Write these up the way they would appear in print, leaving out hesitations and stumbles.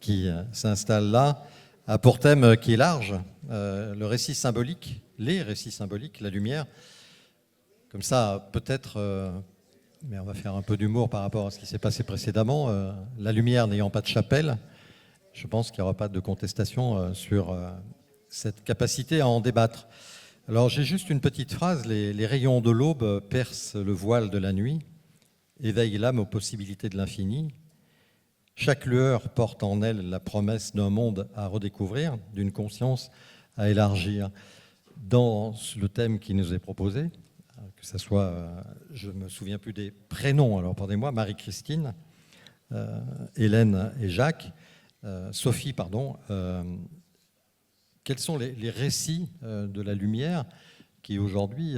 qui s'installe là a pour thème qui est large, le récit symbolique, les récits symboliques, la lumière. Comme ça, peut-être, mais on va faire un peu d'humour par rapport à ce qui s'est passé précédemment, la lumière n'ayant pas de chapelle, je pense qu'il n'y aura pas de contestation sur cette capacité à en débattre. Alors j'ai juste une petite phrase, les rayons de l'aube percent le voile de la nuit, éveillent l'âme aux possibilités de l'infini. Chaque lueur porte en elle la promesse d'un monde à redécouvrir, d'une conscience à élargir. Dans le thème qui nous est proposé, que ce soit, je ne me souviens plus des prénoms, alors pardonnez-moi, Marie-Christine, Hélène et Jacques, Sophie, pardon, quels sont les récits de la lumière qui aujourd'hui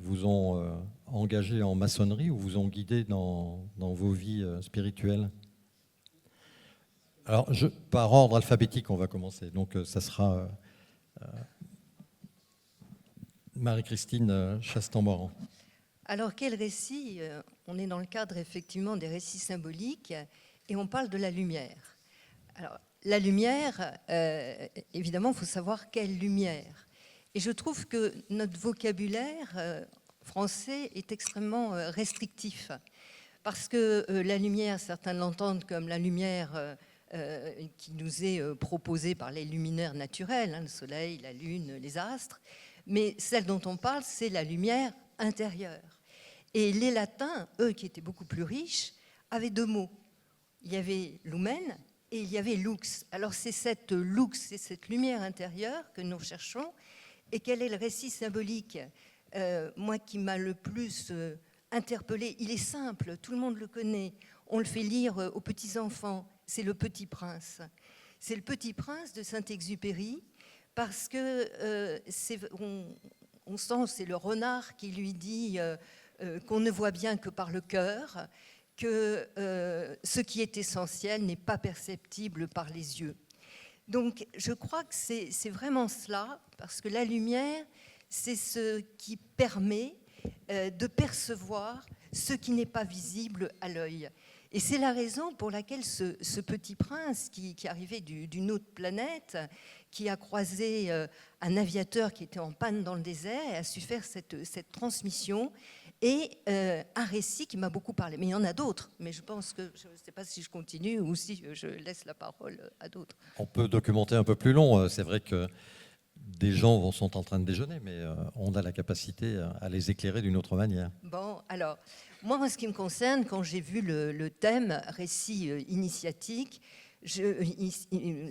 vous ont engagé en maçonnerie ou vous ont guidé dans vos vies spirituelles? Alors, par ordre alphabétique, on va commencer. Donc, ça sera Marie-Christine Chastan-Moran. Alors, quel récit? On est dans le cadre, effectivement, des récits symboliques et on parle de la lumière. Alors, la lumière, évidemment, il faut savoir quelle lumière. Et je trouve que notre vocabulaire français est extrêmement restrictif. Parce que la lumière, certains l'entendent comme la lumière qui nous est proposée par les luminaires naturels, le soleil, la lune, les astres. Mais celle dont on parle, c'est la lumière intérieure. Et les latins, eux qui étaient beaucoup plus riches, avaient deux mots. Il y avait lumen et il y avait lux. Alors c'est cette lux, c'est cette lumière intérieure que nous cherchons. Et quel est le récit symbolique moi qui m'a le plus interpellée, il est simple, tout le monde le connaît. On le fait lire aux petits-enfants, c'est le Petit Prince. C'est le Petit Prince de Saint-Exupéry, parce que on sent, c'est le renard qui lui dit qu'on ne voit bien que par le cœur, que ce qui est essentiel n'est pas perceptible par les yeux. Donc je crois que c'est vraiment cela, parce que la lumière, c'est ce qui permet de percevoir ce qui n'est pas visible à l'œil. Et c'est la raison pour laquelle ce petit prince qui arrivait d'une autre planète, qui a croisé un aviateur qui était en panne dans le désert et a su faire cette transmission, et un récit qui m'a beaucoup parlé. Mais il y en a d'autres, mais je pense que je ne sais pas si je continue ou si je laisse la parole à d'autres. On peut documenter un peu plus long. C'est vrai que des gens sont en train de déjeuner, mais on a la capacité à les éclairer d'une autre manière. Bon, alors, moi, en ce qui me concerne, quand j'ai vu le thème récit initiatique,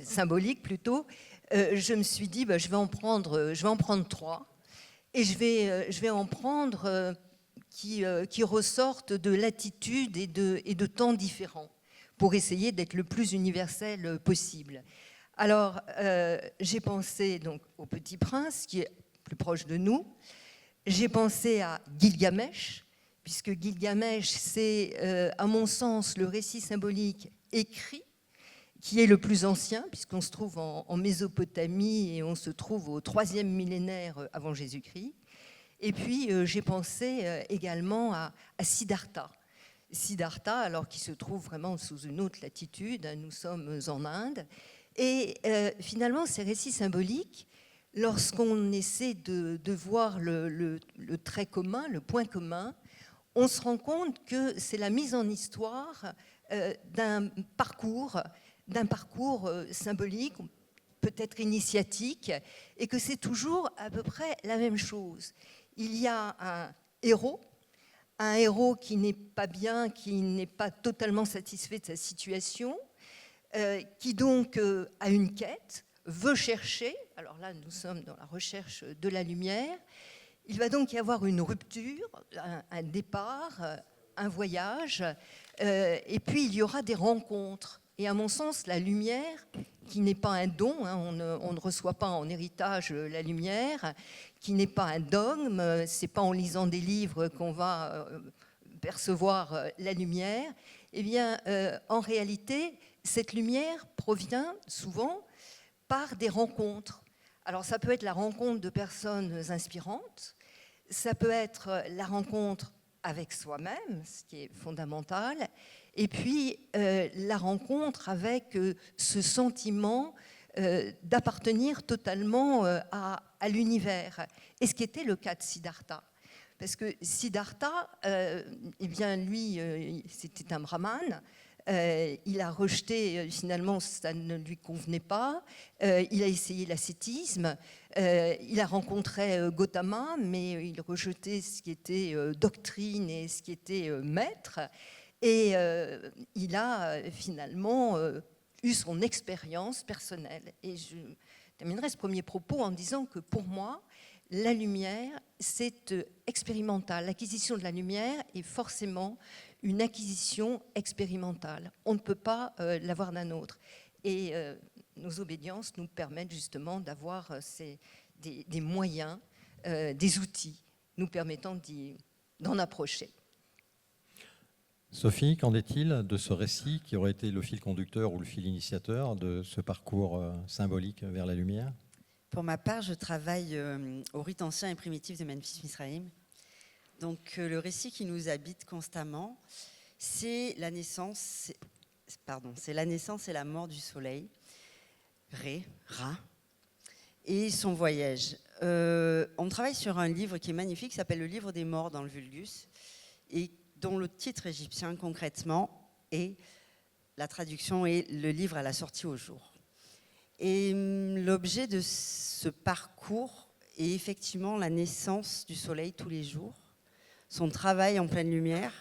symbolique plutôt, je me suis dit, je vais en prendre 3, et je vais en prendre qui ressortent de latitude et de temps différents, pour essayer d'être le plus universel possible. Alors, j'ai pensé donc au Petit Prince, qui est plus proche de nous. J'ai pensé à Gilgamesh, puisque Gilgamesh, c'est, à mon sens, le récit symbolique écrit, qui est le plus ancien, puisqu'on se trouve en Mésopotamie et on se trouve au 3e millénaire avant Jésus-Christ. Et puis, j'ai pensé également à Siddhartha. Siddhartha, alors qui se trouve vraiment sous une autre latitude, nous sommes en Inde. Et finalement, ces récits symboliques, lorsqu'on essaie de voir le trait commun, le point commun, on se rend compte que c'est la mise en histoire d'un parcours symbolique, peut-être initiatique, et que c'est toujours à peu près la même chose. Il y a un héros qui n'est pas bien, qui n'est pas totalement satisfait de sa situation, qui donc a une quête, veut chercher, alors là nous sommes dans la recherche de la lumière, il va donc y avoir une rupture, un départ, un voyage, et puis il y aura des rencontres. Et à mon sens, la lumière, qui n'est pas un don, on ne reçoit pas en héritage la lumière, qui n'est pas un dogme, c'est pas en lisant des livres qu'on va percevoir la lumière, eh bien, en réalité, cette lumière provient souvent par des rencontres. Alors ça peut être la rencontre de personnes inspirantes, ça peut être la rencontre avec soi-même, ce qui est fondamental, Et puis, la rencontre avec ce sentiment d'appartenir totalement à l'univers. Et ce qui était le cas de Siddhartha. Parce que Siddhartha, eh bien, lui, c'était un brahmane. Il a rejeté, finalement, ça ne lui convenait pas. Il a essayé l'ascétisme. Il a rencontré Gautama, mais il rejetait ce qui était doctrine et ce qui était maître. Et il a finalement eu son expérience personnelle. Et je terminerai ce premier propos en disant que pour moi, la lumière, c'est expérimental. L'acquisition de la lumière est forcément une acquisition expérimentale. On ne peut pas l'avoir d'un autre. Et nos obédiences nous permettent justement d'avoir des moyens, des outils nous permettant d'en approcher. Sophie, qu'en est-il de ce récit qui aurait été le fil conducteur ou le fil initiateur de ce parcours symbolique vers la lumière ? Pour ma part, je travaille au rite ancien et primitif de Memphis Misraïm. Donc le récit qui nous habite constamment, c'est la naissance et la mort du soleil, Ra, et son voyage. On travaille sur un livre qui est magnifique, qui s'appelle Le livre des morts dans le Vulgus, et dont le titre égyptien concrètement est, la traduction est le livre à la sortie au jour. Et l'objet de ce parcours est effectivement la naissance du soleil tous les jours, son travail en pleine lumière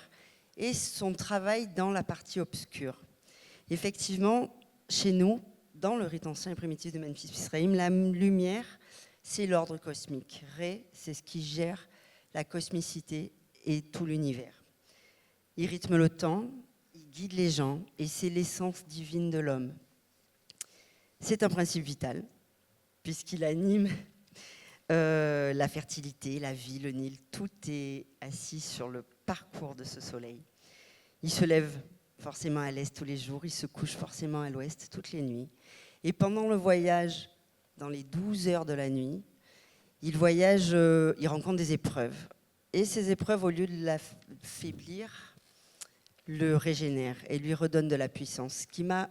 et son travail dans la partie obscure. Effectivement, chez nous, dans le rite ancien et primitif de Memphis Misraïm, la lumière, c'est l'ordre cosmique. Ré, c'est ce qui gère la cosmicité et tout l'univers. Il rythme le temps, il guide les gens et c'est l'essence divine de l'homme. C'est un principe vital, puisqu'il anime la fertilité, la vie, le Nil. Tout est assis sur le parcours de ce soleil. Il se lève forcément à l'est tous les jours, il se couche forcément à l'ouest toutes les nuits. Et pendant le voyage, dans les 12 heures de la nuit, il voyage, il rencontre des épreuves. Et ces épreuves, au lieu de l'affaiblir, le régénèrent et lui redonnent de la puissance. Ce qui m'a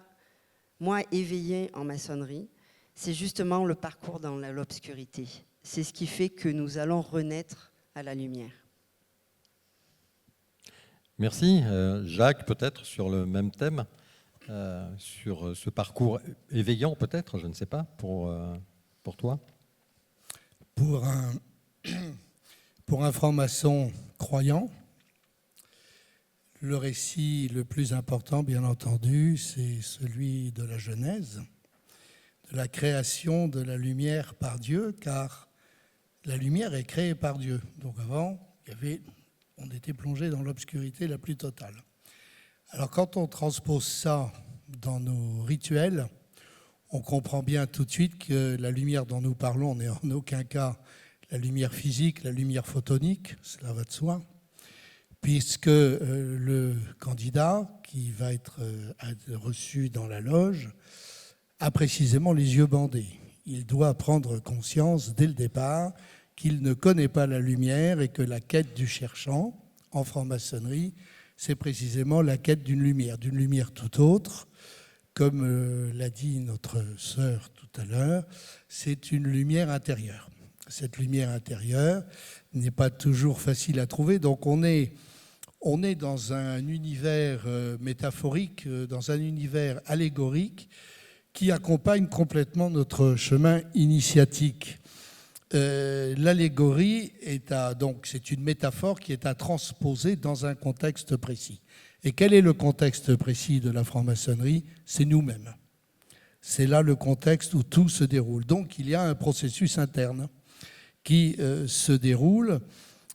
moi, éveillé en maçonnerie, c'est justement le parcours dans l'obscurité. C'est ce qui fait que nous allons renaître à la lumière. Merci. Jacques, peut-être sur le même thème, sur ce parcours éveillant, peut-être, je ne sais pas, pour toi. Pour un franc-maçon croyant, le récit le plus important, bien entendu, c'est celui de la Genèse, de la création de la lumière par Dieu, car la lumière est créée par Dieu. Donc avant, on était plongé dans l'obscurité la plus totale. Alors quand on transpose ça dans nos rituels, on comprend bien tout de suite que la lumière dont nous parlons n'est en aucun cas la lumière physique, la lumière photonique, cela va de soi, puisque le candidat qui va être reçu dans la loge a précisément les yeux bandés. Il doit prendre conscience dès le départ qu'il ne connaît pas la lumière et que la quête du cherchant, en franc-maçonnerie, c'est précisément la quête d'une lumière tout autre. Comme l'a dit notre sœur tout à l'heure, c'est une lumière intérieure. Cette lumière intérieure n'est pas toujours facile à trouver, donc on est dans un univers métaphorique, dans un univers allégorique qui accompagne complètement notre chemin initiatique. L'allégorie c'est une métaphore qui est à transposer dans un contexte précis. Et quel est le contexte précis de la franc-maçonnerie ? C'est nous-mêmes. C'est là le contexte où tout se déroule. Donc il y a un processus interne qui se déroule.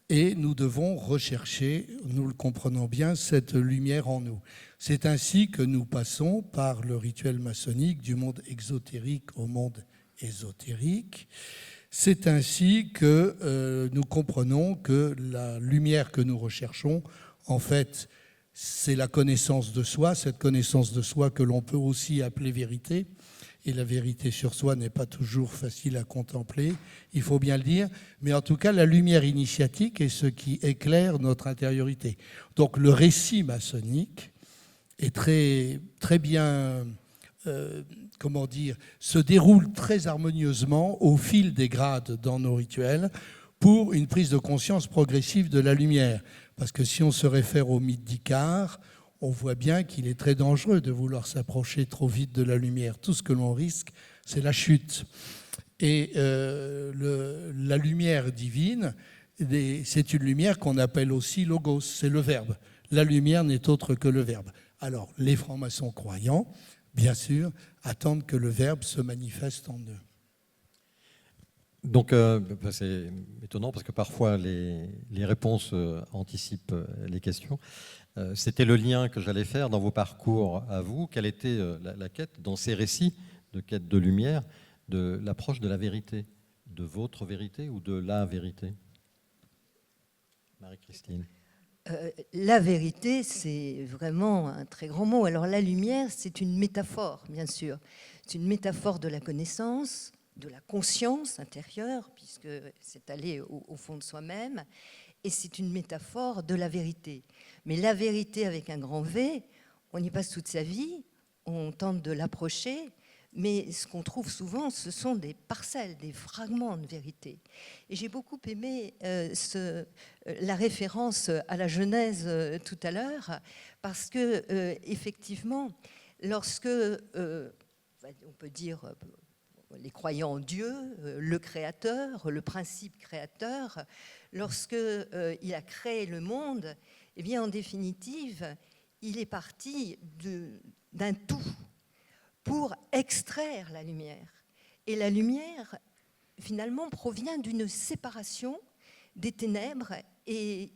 Et nous devons rechercher, nous le comprenons bien, cette lumière en nous. C'est ainsi que nous passons par le rituel maçonnique du monde exotérique au monde ésotérique. C'est ainsi que nous comprenons que la lumière que nous recherchons, en fait, c'est la connaissance de soi, cette connaissance de soi que l'on peut aussi appeler vérité. Et la vérité sur soi n'est pas toujours facile à contempler, il faut bien le dire, mais en tout cas, la lumière initiatique est ce qui éclaire notre intériorité. Donc le récit maçonnique est très, très bien, comment dire, se déroule très harmonieusement au fil des grades dans nos rituels pour une prise de conscience progressive de la lumière. Parce que si on se réfère au mythe d'Icare, on voit bien qu'il est très dangereux de vouloir s'approcher trop vite de la lumière. Tout ce que l'on risque, c'est la chute. Et la lumière divine, c'est une lumière qu'on appelle aussi logos, c'est le verbe. La lumière n'est autre que le verbe. Alors, les francs-maçons croyants, bien sûr, attendent que le verbe se manifeste en eux. Donc, c'est étonnant parce que parfois les réponses anticipent les questions. C'était le lien que j'allais faire dans vos parcours à vous. Quelle était la quête dans ces récits de quête de lumière, de l'approche de la vérité, de votre vérité ou de la vérité? Marie-Christine. La vérité, c'est vraiment un très grand mot. Alors la lumière, c'est une métaphore, bien sûr. C'est une métaphore de la connaissance, de la conscience intérieure, puisque c'est aller au fond de soi-même, et c'est une métaphore de la vérité. Mais la vérité avec un grand V, on y passe toute sa vie, on tente de l'approcher, mais ce qu'on trouve souvent, ce sont des parcelles, des fragments de vérité. Et j'ai beaucoup aimé la référence à la Genèse tout à l'heure, parce que effectivement, lorsque, on peut dire, les croyants en Dieu, le créateur, le principe créateur, lorsqu'il a créé le monde, eh bien, en définitive, il est parti d'un tout pour extraire la lumière. Et la lumière, finalement, provient d'une séparation des ténèbres. Et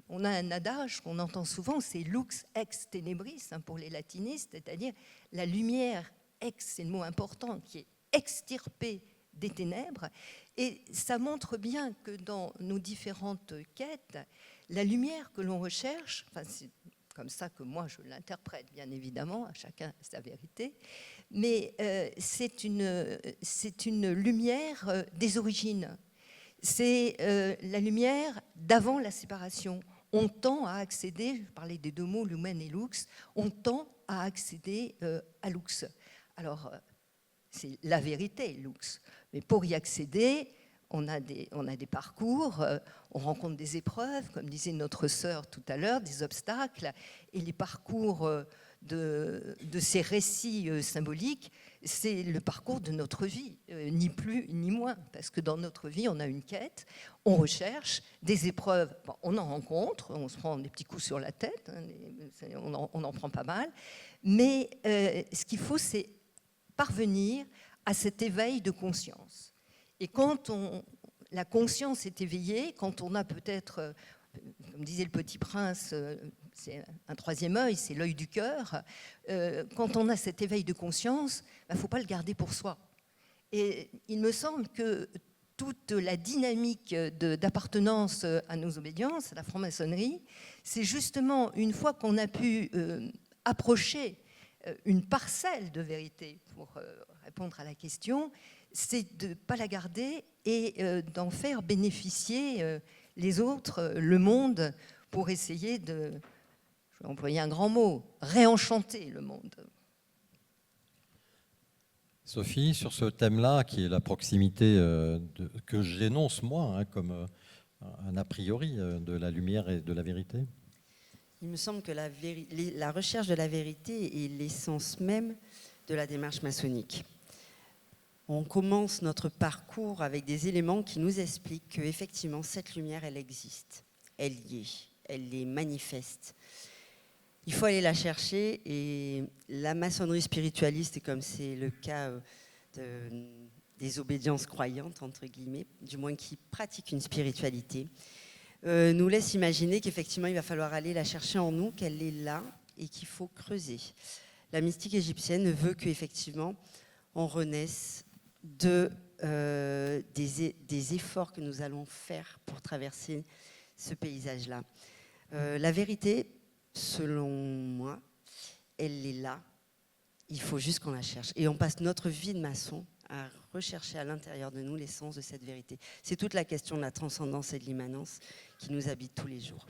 on a un adage qu'on entend souvent, c'est lux ex tenebris, pour les latinistes, c'est-à-dire la lumière ex, c'est le mot important, qui est extirpée des ténèbres. Et ça montre bien que dans nos différentes quêtes, la lumière que l'on recherche, c'est comme ça que moi je l'interprète, bien évidemment, à chacun sa vérité, mais c'est une lumière des origines. C'est la lumière d'avant la séparation. On tend à accéder, je parlais des deux mots, lumen et lux, on tend à accéder à lux. Alors, c'est la vérité, lux. Mais pour y accéder, on a des parcours, on rencontre des épreuves, comme disait notre sœur tout à l'heure, des obstacles, et les parcours de ces récits symboliques, c'est le parcours de notre vie, ni plus ni moins, parce que dans notre vie, on a une quête, on recherche des épreuves, on en rencontre, on se prend des petits coups sur la tête, on en prend pas mal, mais ce qu'il faut, c'est parvenir à cet éveil de conscience. Et quand la conscience est éveillée, quand on a peut-être, comme disait le Petit Prince, c'est un troisième œil, c'est l'œil du cœur, quand on a cet éveil de conscience, il ne faut pas le garder pour soi. Et il me semble que toute la dynamique d'appartenance à nos obédiences, à la franc-maçonnerie, c'est justement une fois qu'on a pu approcher une parcelle de vérité, pour répondre à la question, c'est de ne pas la garder et d'en faire bénéficier les autres, le monde, pour essayer de, je vais employer un grand mot, réenchanter le monde. Sophie, sur ce thème-là, qui est la proximité que j'énonce moi comme un a priori de la lumière et de la vérité. Il me semble que la recherche de la vérité est l'essence même de la démarche maçonnique. On commence notre parcours avec des éléments qui nous expliquent qu'effectivement, cette lumière, elle existe, elle y est, elle est manifeste. Il faut aller la chercher et la maçonnerie spiritualiste, et comme c'est le cas des obédiences croyantes, entre guillemets, du moins qui pratiquent une spiritualité, nous laisse imaginer qu'effectivement, il va falloir aller la chercher en nous, qu'elle est là et qu'il faut creuser. La mystique égyptienne veut qu'effectivement, on renaisse des efforts que nous allons faire pour traverser ce paysage-là. La vérité, selon moi, elle est là. Il faut juste qu'on la cherche. Et on passe notre vie de maçon à rechercher à l'intérieur de nous l'essence de cette vérité. C'est toute la question de la transcendance et de l'immanence qui nous habite tous les jours.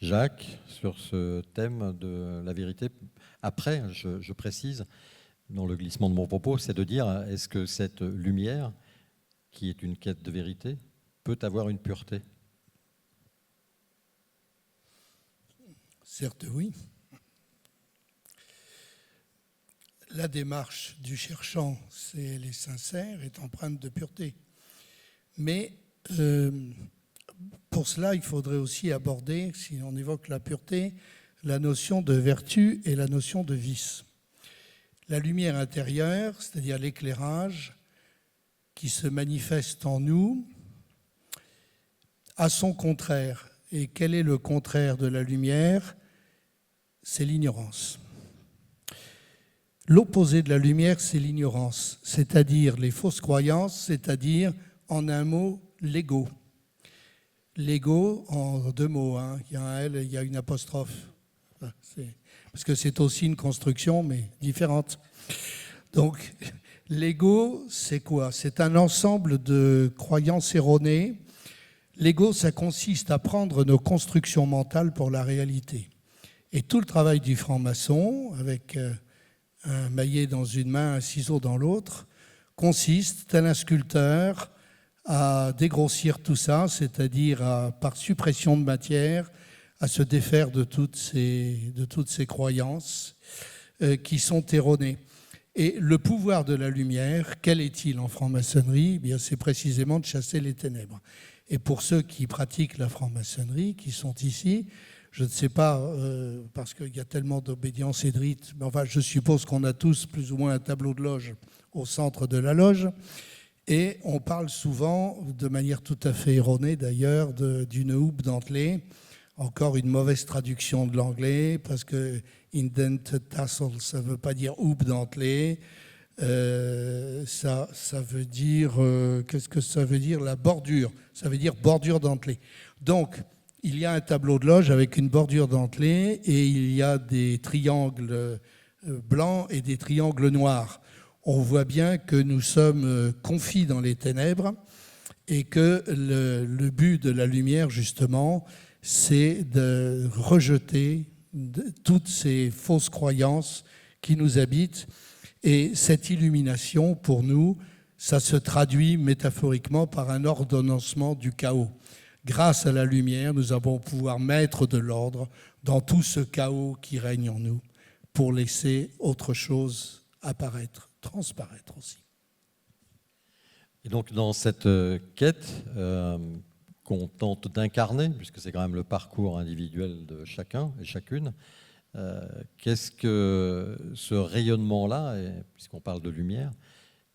Jacques, sur ce thème de la vérité. Après, je précise, dans le glissement de mon propos, c'est de dire, est-ce que cette lumière, qui est une quête de vérité, peut avoir une pureté? Certes, oui. La démarche du cherchant, elle est sincère, est empreinte de pureté. Mais pour cela, il faudrait aussi aborder, si on évoque la pureté, la notion de vertu et la notion de vice. La lumière intérieure, c'est-à-dire l'éclairage qui se manifeste en nous, a son contraire. Et quel est le contraire de la lumière? C'est l'ignorance. L'opposé de la lumière, c'est l'ignorance, c'est-à-dire les fausses croyances, c'est-à-dire, en un mot, l'ego. L'ego, en deux mots, hein. Il y a un L et il y a une apostrophe. Parce que c'est aussi une construction, mais différente. Donc, l'ego, c'est quoi? C'est un ensemble de croyances erronées. L'ego, ça consiste à prendre nos constructions mentales pour la réalité. Et tout le travail du franc-maçon, avec un maillet dans une main, un ciseau dans l'autre, consiste, tel un sculpteur, à dégrossir tout ça, c'est-à-dire par suppression de matière, à se défaire de toutes ces croyances qui sont erronées. Et le pouvoir de la lumière, quel est-il en franc-maçonnerie? Eh bien, c'est précisément de chasser les ténèbres. Et pour ceux qui pratiquent la franc-maçonnerie, qui sont ici, je ne sais pas, parce qu'il y a tellement d'obédience et de rites, mais enfin, je suppose qu'on a tous plus ou moins un tableau de loge au centre de la loge. Et on parle souvent, de manière tout à fait erronée d'ailleurs, d'une houppe dentelée. Encore une mauvaise traduction de l'anglais, parce que indented tassel, ça ne veut pas dire houppe dentelée. Ça veut dire, qu'est-ce que ça veut dire? La bordure, ça veut dire bordure dentelée. Donc, il y a un tableau de loge avec une bordure dentelée et il y a des triangles blancs et des triangles noirs. On voit bien que nous sommes confis dans les ténèbres et que le but de la lumière, justement, c'est de rejeter toutes ces fausses croyances qui nous habitent. Et cette illumination, pour nous, ça se traduit métaphoriquement par un ordonnancement du chaos. Grâce à la lumière, nous allons pouvoir mettre de l'ordre dans tout ce chaos qui règne en nous pour laisser autre chose apparaître, transparaître aussi. Et donc dans cette quête qu'on tente d'incarner, puisque c'est quand même le parcours individuel de chacun et chacune, qu'est-ce que ce rayonnement-là, puisqu'on parle de lumière,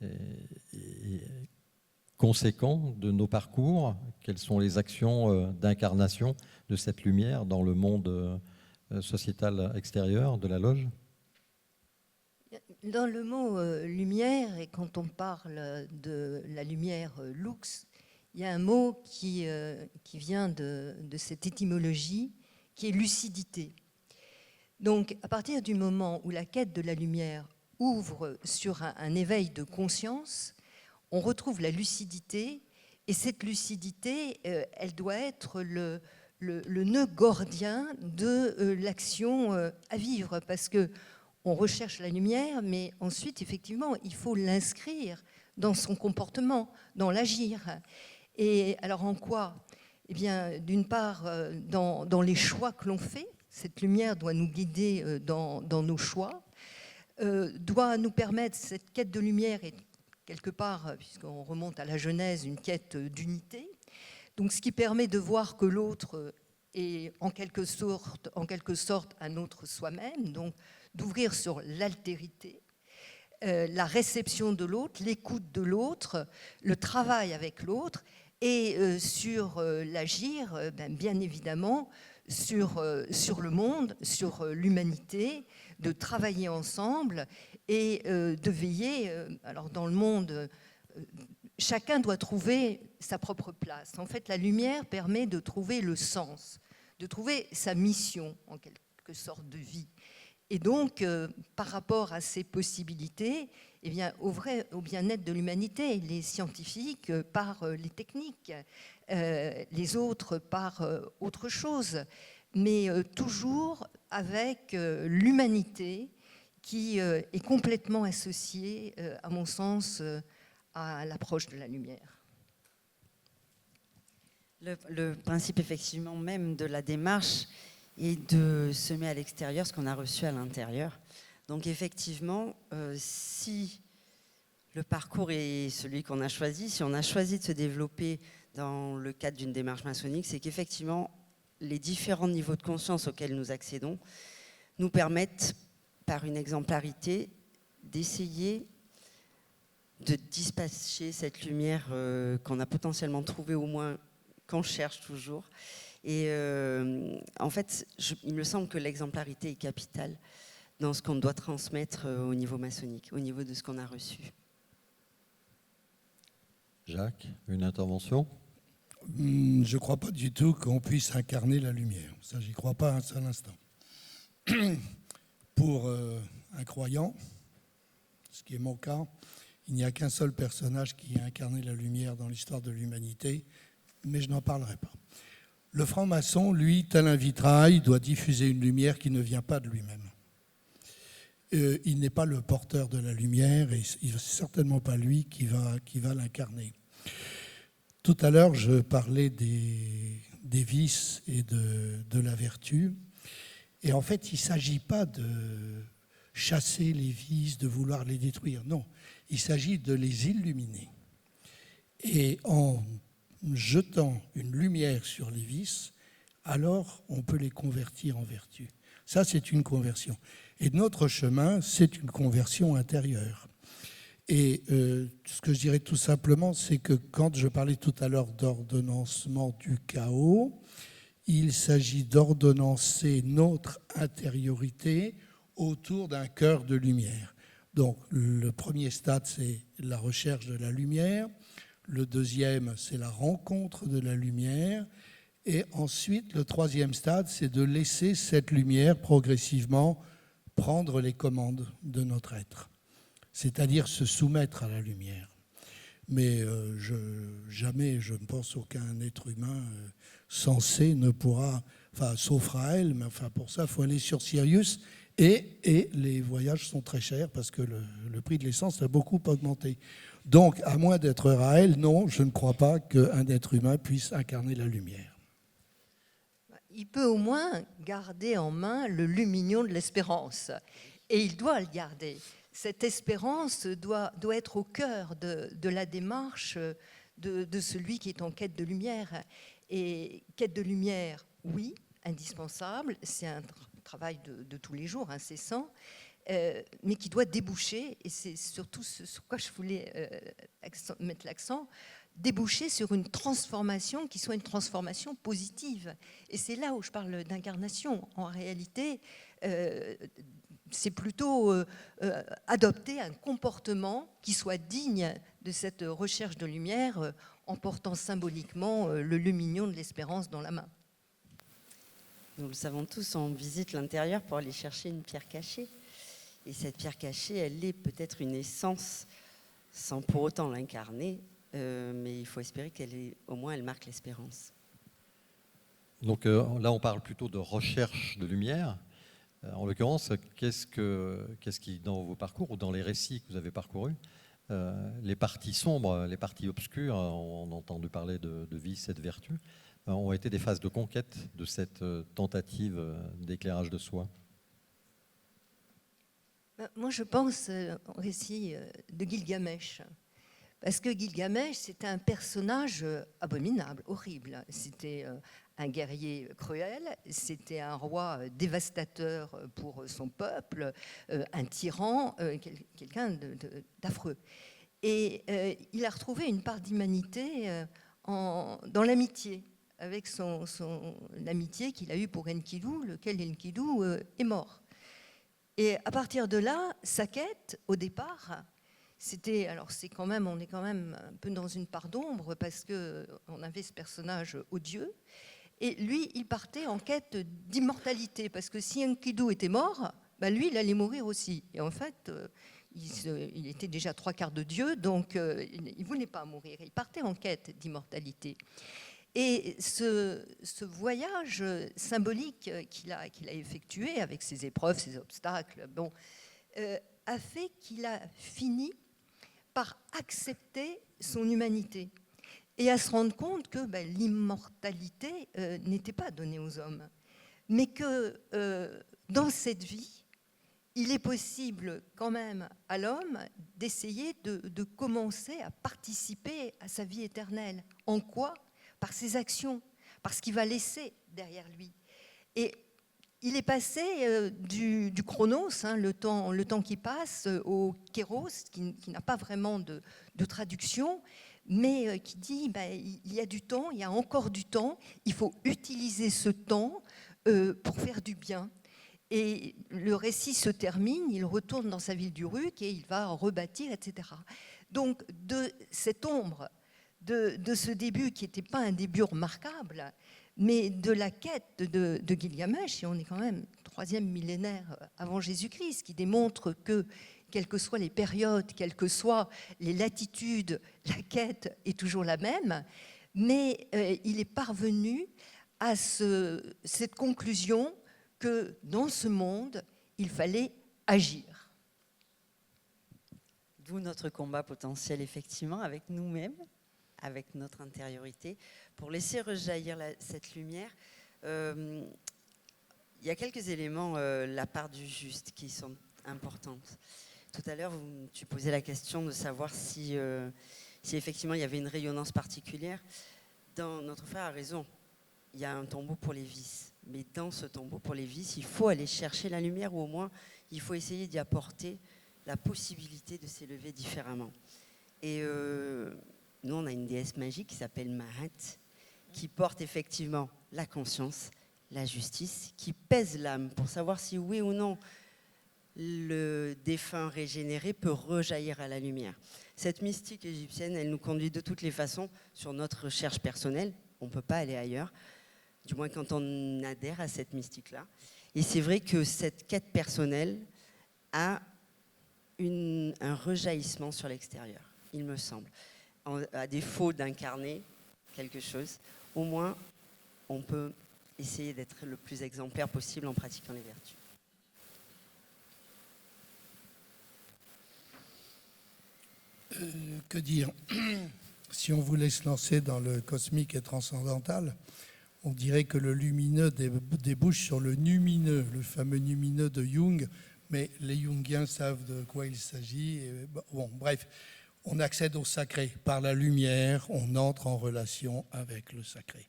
est conséquent de nos parcours? Quelles sont les actions d'incarnation de cette lumière dans le monde sociétal extérieur de la loge? Dans le mot lumière, et quand on parle de la lumière lux, il y a un mot qui vient de cette étymologie, qui est lucidité. Donc, à partir du moment où la quête de la lumière ouvre sur un éveil de conscience, on retrouve la lucidité, et cette lucidité, elle doit être le nœud gordien de l'action à vivre, parce que on recherche la lumière, mais ensuite, effectivement, il faut l'inscrire dans son comportement, dans l'agir. Et alors, en quoi? Eh bien, d'une part, dans les choix que l'on fait. Cette lumière doit nous guider dans nos choix, doit nous permettre, cette quête de lumière est quelque part, puisqu'on remonte à la Genèse, une quête d'unité. Donc, ce qui permet de voir que l'autre est en quelque sorte un autre soi-même, donc d'ouvrir sur l'altérité, la réception de l'autre, l'écoute de l'autre, le travail avec l'autre, et sur l'agir, bien évidemment, sur le monde, sur l'humanité, de travailler ensemble et de veiller. Alors dans le monde, chacun doit trouver sa propre place. En fait, la lumière permet de trouver le sens, de trouver sa mission, en quelque sorte, de vie. Et donc, par rapport à ces possibilités, eh bien, au bien-être de l'humanité, les scientifiques par les techniques, les autres par autre chose. mais toujours avec l'humanité qui est complètement associée, à mon sens, à l'approche de la lumière. Le principe effectivement même de la démarche est de semer à l'extérieur ce qu'on a reçu à l'intérieur. Donc effectivement, si le parcours est celui qu'on a choisi, si on a choisi de se développer dans le cadre d'une démarche maçonnique, c'est qu'effectivement, les différents niveaux de conscience auxquels nous accédons nous permettent, par une exemplarité, d'essayer de dispatcher cette lumière qu'on a potentiellement trouvée, au moins qu'on cherche toujours. Et en fait, il me semble que l'exemplarité est capitale dans ce qu'on doit transmettre au niveau maçonnique, au niveau de ce qu'on a reçu. Jacques, une intervention? Je ne crois pas du tout qu'on puisse incarner la lumière. Ça, j'y crois pas un seul instant. Pour un croyant, ce qui est mon cas, il n'y a qu'un seul personnage qui a incarné la lumière dans l'histoire de l'humanité, mais je n'en parlerai pas. Le franc-maçon, lui, tel un vitrail, doit diffuser une lumière qui ne vient pas de lui-même. Il n'est pas le porteur de la lumière et ce n'est certainement pas lui qui va l'incarner. Tout à l'heure, je parlais des vices et de la vertu. Et en fait, il ne s'agit pas de chasser les vices, de vouloir les détruire. Non, il s'agit de les illuminer. Et en jetant une lumière sur les vices, alors on peut les convertir en vertu. Ça, c'est une conversion. Et notre chemin, c'est une conversion intérieure. Et ce que je dirais tout simplement, c'est que quand je parlais tout à l'heure d'ordonnancement du chaos, il s'agit d'ordonnancer notre intériorité autour d'un cœur de lumière. Donc, le premier stade, c'est la recherche de la lumière. Le deuxième, c'est la rencontre de la lumière. Et ensuite, le troisième stade, c'est de laisser cette lumière progressivement prendre les commandes de notre être, c'est-à-dire se soumettre à la lumière. Mais jamais, je ne pense, aucun être humain sensé ne pourra, enfin, sauf Raël, mais enfin, pour ça, il faut aller sur Sirius. Et les voyages sont très chers parce que le prix de l'essence a beaucoup augmenté. Donc, à moins d'être Raël, non, je ne crois pas qu'un être humain puisse incarner la lumière. Il peut au moins garder en main le lumignon de l'espérance. Et il doit le garder. Cette espérance doit être au cœur de la démarche de celui qui est en quête de lumière. Et quête de lumière, oui, indispensable, c'est un travail de tous les jours, incessant, mais qui doit déboucher, et c'est surtout sur quoi je voulais mettre l'accent, déboucher sur une transformation qui soit une transformation positive. Et c'est là où je parle d'incarnation. En réalité, c'est plutôt adopter un comportement qui soit digne de cette recherche de lumière en portant symboliquement le lumignon de l'espérance dans la main. Nous le savons tous, on visite l'intérieur pour aller chercher une pierre cachée. Et cette pierre cachée, elle est peut-être une essence sans pour autant l'incarner, mais il faut espérer au moins elle marque l'espérance. Donc là, on parle plutôt de recherche de lumière. En l'occurrence, qu'est-ce qui, dans vos parcours ou dans les récits que vous avez parcourus, les parties sombres, les parties obscures, on a entendu parler de vice et de vertu, ont été des phases de conquête de cette tentative d'éclairage de soi? Moi, je pense au récit de Gilgamesh. Parce que Gilgamesh, c'était un personnage abominable, horrible. C'était un guerrier cruel, c'était un roi dévastateur pour son peuple, un tyran, quelqu'un d'affreux. Et il a retrouvé une part d'humanité dans l'amitié, avec l'amitié qu'il a eue pour Enkidu, lequel Enkidu est mort. Et à partir de là, sa quête, au départ, on est quand même un peu dans une part d'ombre parce qu'on avait ce personnage odieux. Et lui, il partait en quête d'immortalité parce que si Enkidu était mort, lui, il allait mourir aussi. Et en fait, il était déjà 3/4 de Dieu, donc il ne voulait pas mourir. Il partait en quête d'immortalité. Et ce voyage symbolique qu'il a effectué avec ses épreuves, ses obstacles, a fait qu'il a fini par accepter son humanité et à se rendre compte que l'immortalité n'était pas donnée aux hommes, mais que dans cette vie, il est possible quand même à l'homme d'essayer de commencer à participer à sa vie éternelle. En quoi ? Par ses actions, par ce qu'il va laisser derrière lui. Et il est passé du chronos, le temps qui passe, au kéros, qui n'a pas vraiment de traduction, mais qui dit il y a du temps, il y a encore du temps, il faut utiliser ce temps pour faire du bien. Et le récit se termine, il retourne dans sa ville d'Uruk et il va rebâtir, etc. Donc, de cette ombre, de ce début qui n'était pas un début remarquable, mais de la quête de Gilgamesh, et on est quand même 3e millénaire avant Jésus-Christ, qui démontre que, quelles que soient les périodes, quelles que soient les latitudes, la quête est toujours la même, mais il est parvenu à cette conclusion que dans ce monde, il fallait agir. D'où notre combat potentiel, effectivement, avec nous-mêmes, avec notre intériorité, pour laisser rejaillir cette lumière. Il y a quelques éléments, la part du juste, qui sont importantes. Tout à l'heure, tu posais la question de savoir si effectivement il y avait une rayonnance particulière. Notre frère a raison, il y a un tombeau pour les vices. Mais dans ce tombeau pour les vices, il faut aller chercher la lumière, ou au moins, il faut essayer d'y apporter la possibilité de s'élever différemment. Et nous, on a une déesse magique qui s'appelle Mahat, qui porte effectivement la conscience, la justice, qui pèse l'âme pour savoir si oui ou non le défunt régénéré peut rejaillir à la lumière. Cette mystique égyptienne, elle nous conduit de toutes les façons sur notre recherche personnelle. On ne peut pas aller ailleurs, du moins quand on adhère à cette mystique-là. Et c'est vrai que cette quête personnelle a un rejaillissement sur l'extérieur, il me semble. À défaut d'incarner quelque chose, au moins on peut essayer d'être le plus exemplaire possible en pratiquant les vertus. Que dire ? Si on voulait se lancer dans le cosmique et transcendantal, on dirait que le lumineux débouche sur le numineux, le fameux numineux de Jung, mais les Jungiens savent de quoi il s'agit. Bon, bref, on accède au sacré. Par la lumière, on entre en relation avec le sacré.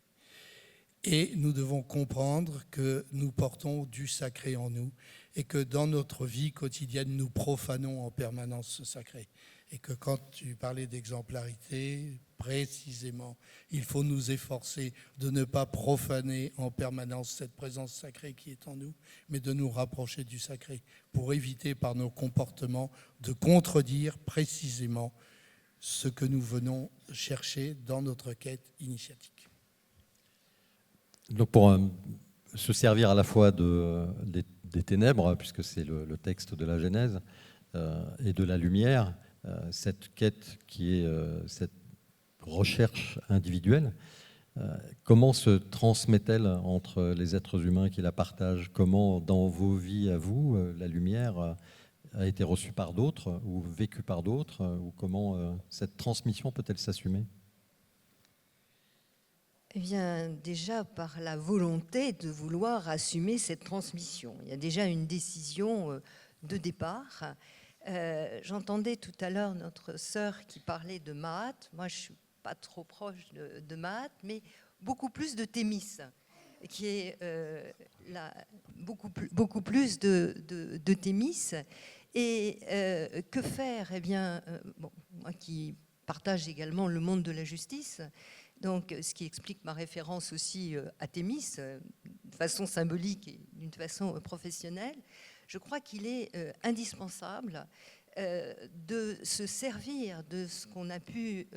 Et nous devons comprendre que nous portons du sacré en nous et que dans notre vie quotidienne, nous profanons en permanence ce sacré. Et que quand tu parlais d'exemplarité, précisément, il faut nous efforcer de ne pas profaner en permanence cette présence sacrée qui est en nous, mais de nous rapprocher du sacré pour éviter par nos comportements de contredire précisément ce que nous venons chercher dans notre quête initiatique. Donc pour se servir à la fois des ténèbres, puisque c'est le texte de la Genèse, et de la lumière, cette quête qui est cette recherche individuelle, comment se transmet-elle entre les êtres humains qui la partagent ? Comment, dans vos vies à vous, la lumière a été reçue par d'autres ou vécue par d'autres, ou comment cette transmission peut-elle s'assumer ? Eh bien, déjà par la volonté de vouloir assumer cette transmission. Il y a déjà une décision de départ. J'entendais tout à l'heure notre sœur qui parlait de Mahat. Moi, je ne suis pas trop proche de Mahat, mais beaucoup plus de Thémis, qui est beaucoup plus de Thémis. Et que faire ? Eh bien, moi qui partage également le monde de la justice, donc ce qui explique ma référence aussi à Thémis, de façon symbolique et d'une façon professionnelle, je crois qu'il est indispensable de se servir de ce qu'on a pu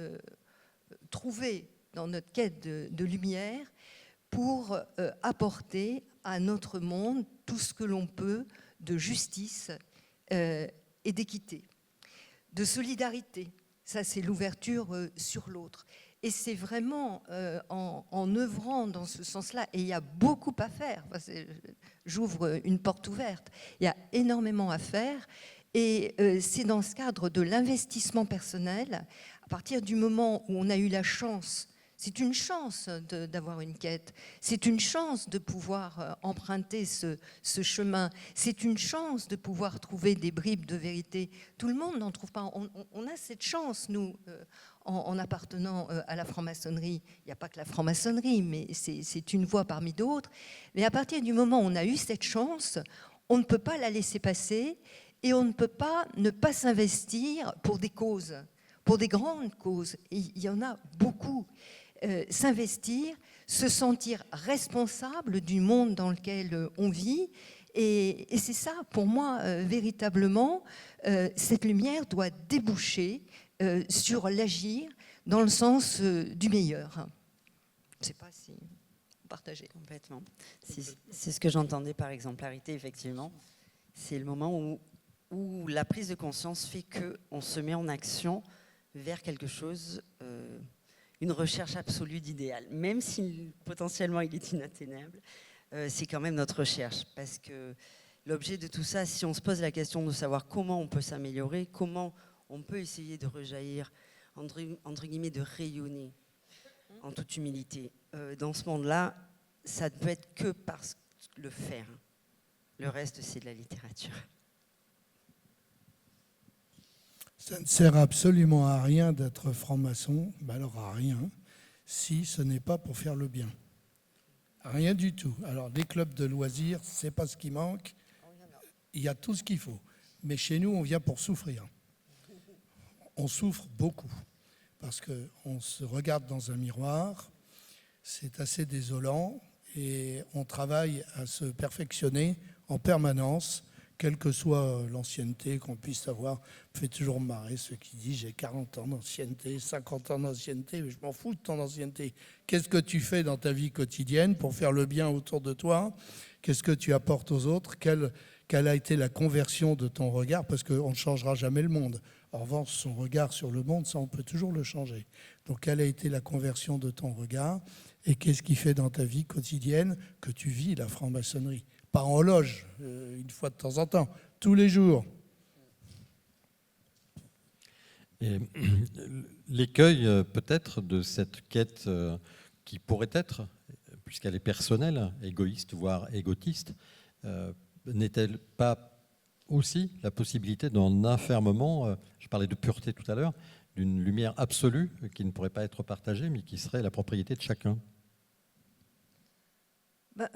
trouver dans notre quête de lumière pour apporter à notre monde tout ce que l'on peut de justice et d'équité, de solidarité. Ça, c'est l'ouverture sur l'autre. Et c'est vraiment en œuvrant dans ce sens-là, et il y a beaucoup à faire, j'ouvre une porte ouverte, il y a énormément à faire, et c'est dans ce cadre de l'investissement personnel, à partir du moment où on a eu la chance, c'est une chance d'avoir une quête, c'est une chance de pouvoir emprunter ce chemin, c'est une chance de pouvoir trouver des bribes de vérité. Tout le monde n'en trouve pas, on a cette chance, nous, en appartenant à la franc-maçonnerie. Il n'y a pas que la franc-maçonnerie, mais c'est une voie parmi d'autres. Mais à partir du moment où on a eu cette chance, on ne peut pas la laisser passer et on ne peut pas ne pas s'investir pour des causes, pour des grandes causes. Et il y en a beaucoup. S'investir, se sentir responsable du monde dans lequel on vit. Et c'est ça, pour moi, véritablement, cette lumière doit déboucher sur l'agir dans le sens du meilleur. Je ne sais pas si vous partagez. Complètement. C'est ce que j'entendais par exemplarité, effectivement. C'est le moment où la prise de conscience fait qu'on se met en action vers quelque chose, une recherche absolue d'idéal. Même si potentiellement il est inatteignable, c'est quand même notre recherche. Parce que l'objet de tout ça, si on se pose la question de savoir comment on peut s'améliorer, comment on peut essayer de rejaillir, entre guillemets, de rayonner en toute humilité. Dans ce monde-là, ça ne peut être que par le faire. Le reste, c'est de la littérature. Ça ne sert absolument à rien d'être franc-maçon, ben alors à rien, si ce n'est pas pour faire le bien. Rien du tout. Alors, les clubs de loisirs, c'est pas ce qui manque. Il y a tout ce qu'il faut. Mais chez nous, on vient pour souffrir. On souffre beaucoup parce qu'on se regarde dans un miroir, c'est assez désolant et on travaille à se perfectionner en permanence, quelle que soit l'ancienneté qu'on puisse avoir. Me fait toujours marrer ceux qui disent j'ai 40 ans d'ancienneté, 50 ans d'ancienneté, mais je m'en fous de ton ancienneté. Qu'est-ce que tu fais dans ta vie quotidienne pour faire le bien autour de toi? Qu'est-ce que tu apportes aux autres? Quelle a été la conversion de ton regard? Parce qu'on ne changera jamais le monde. En revanche, son regard sur le monde, ça, on peut toujours le changer. Donc, quelle a été la conversion de ton regard? Et qu'est-ce qui fait dans ta vie quotidienne que tu vis la franc-maçonnerie? Pas en loge, une fois de temps en temps, tous les jours. Et l'écueil, peut-être, de cette quête qui pourrait être, puisqu'elle est personnelle, égoïste, voire égotiste, n'est-elle pas aussi la possibilité d'un affermement, je parlais de pureté tout à l'heure, d'une lumière absolue qui ne pourrait pas être partagée, mais qui serait la propriété de chacun?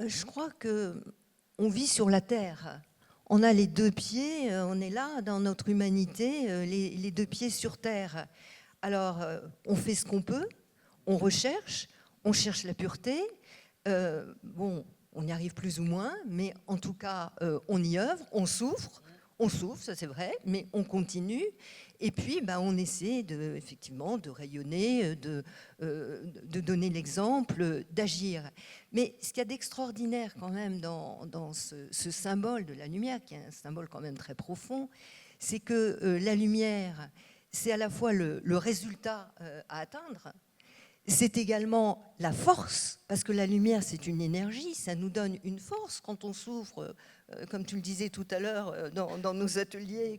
Je crois qu'on vit sur la terre. On a les deux pieds, on est là dans notre humanité, les deux pieds sur terre. Alors, on fait ce qu'on peut, on recherche, on cherche la pureté. On y arrive plus ou moins, mais en tout cas, on y œuvre, on souffre, ça c'est vrai, mais on continue. Et puis, on essaie effectivement de rayonner, de donner l'exemple, d'agir. Mais ce qu'il y a d'extraordinaire quand même dans ce symbole de la lumière, qui est un symbole quand même très profond, c'est que la lumière, c'est à la fois le résultat à atteindre, c'est également la force, parce que la lumière, c'est une énergie, ça nous donne une force quand on souffre, comme tu le disais tout à l'heure dans nos ateliers.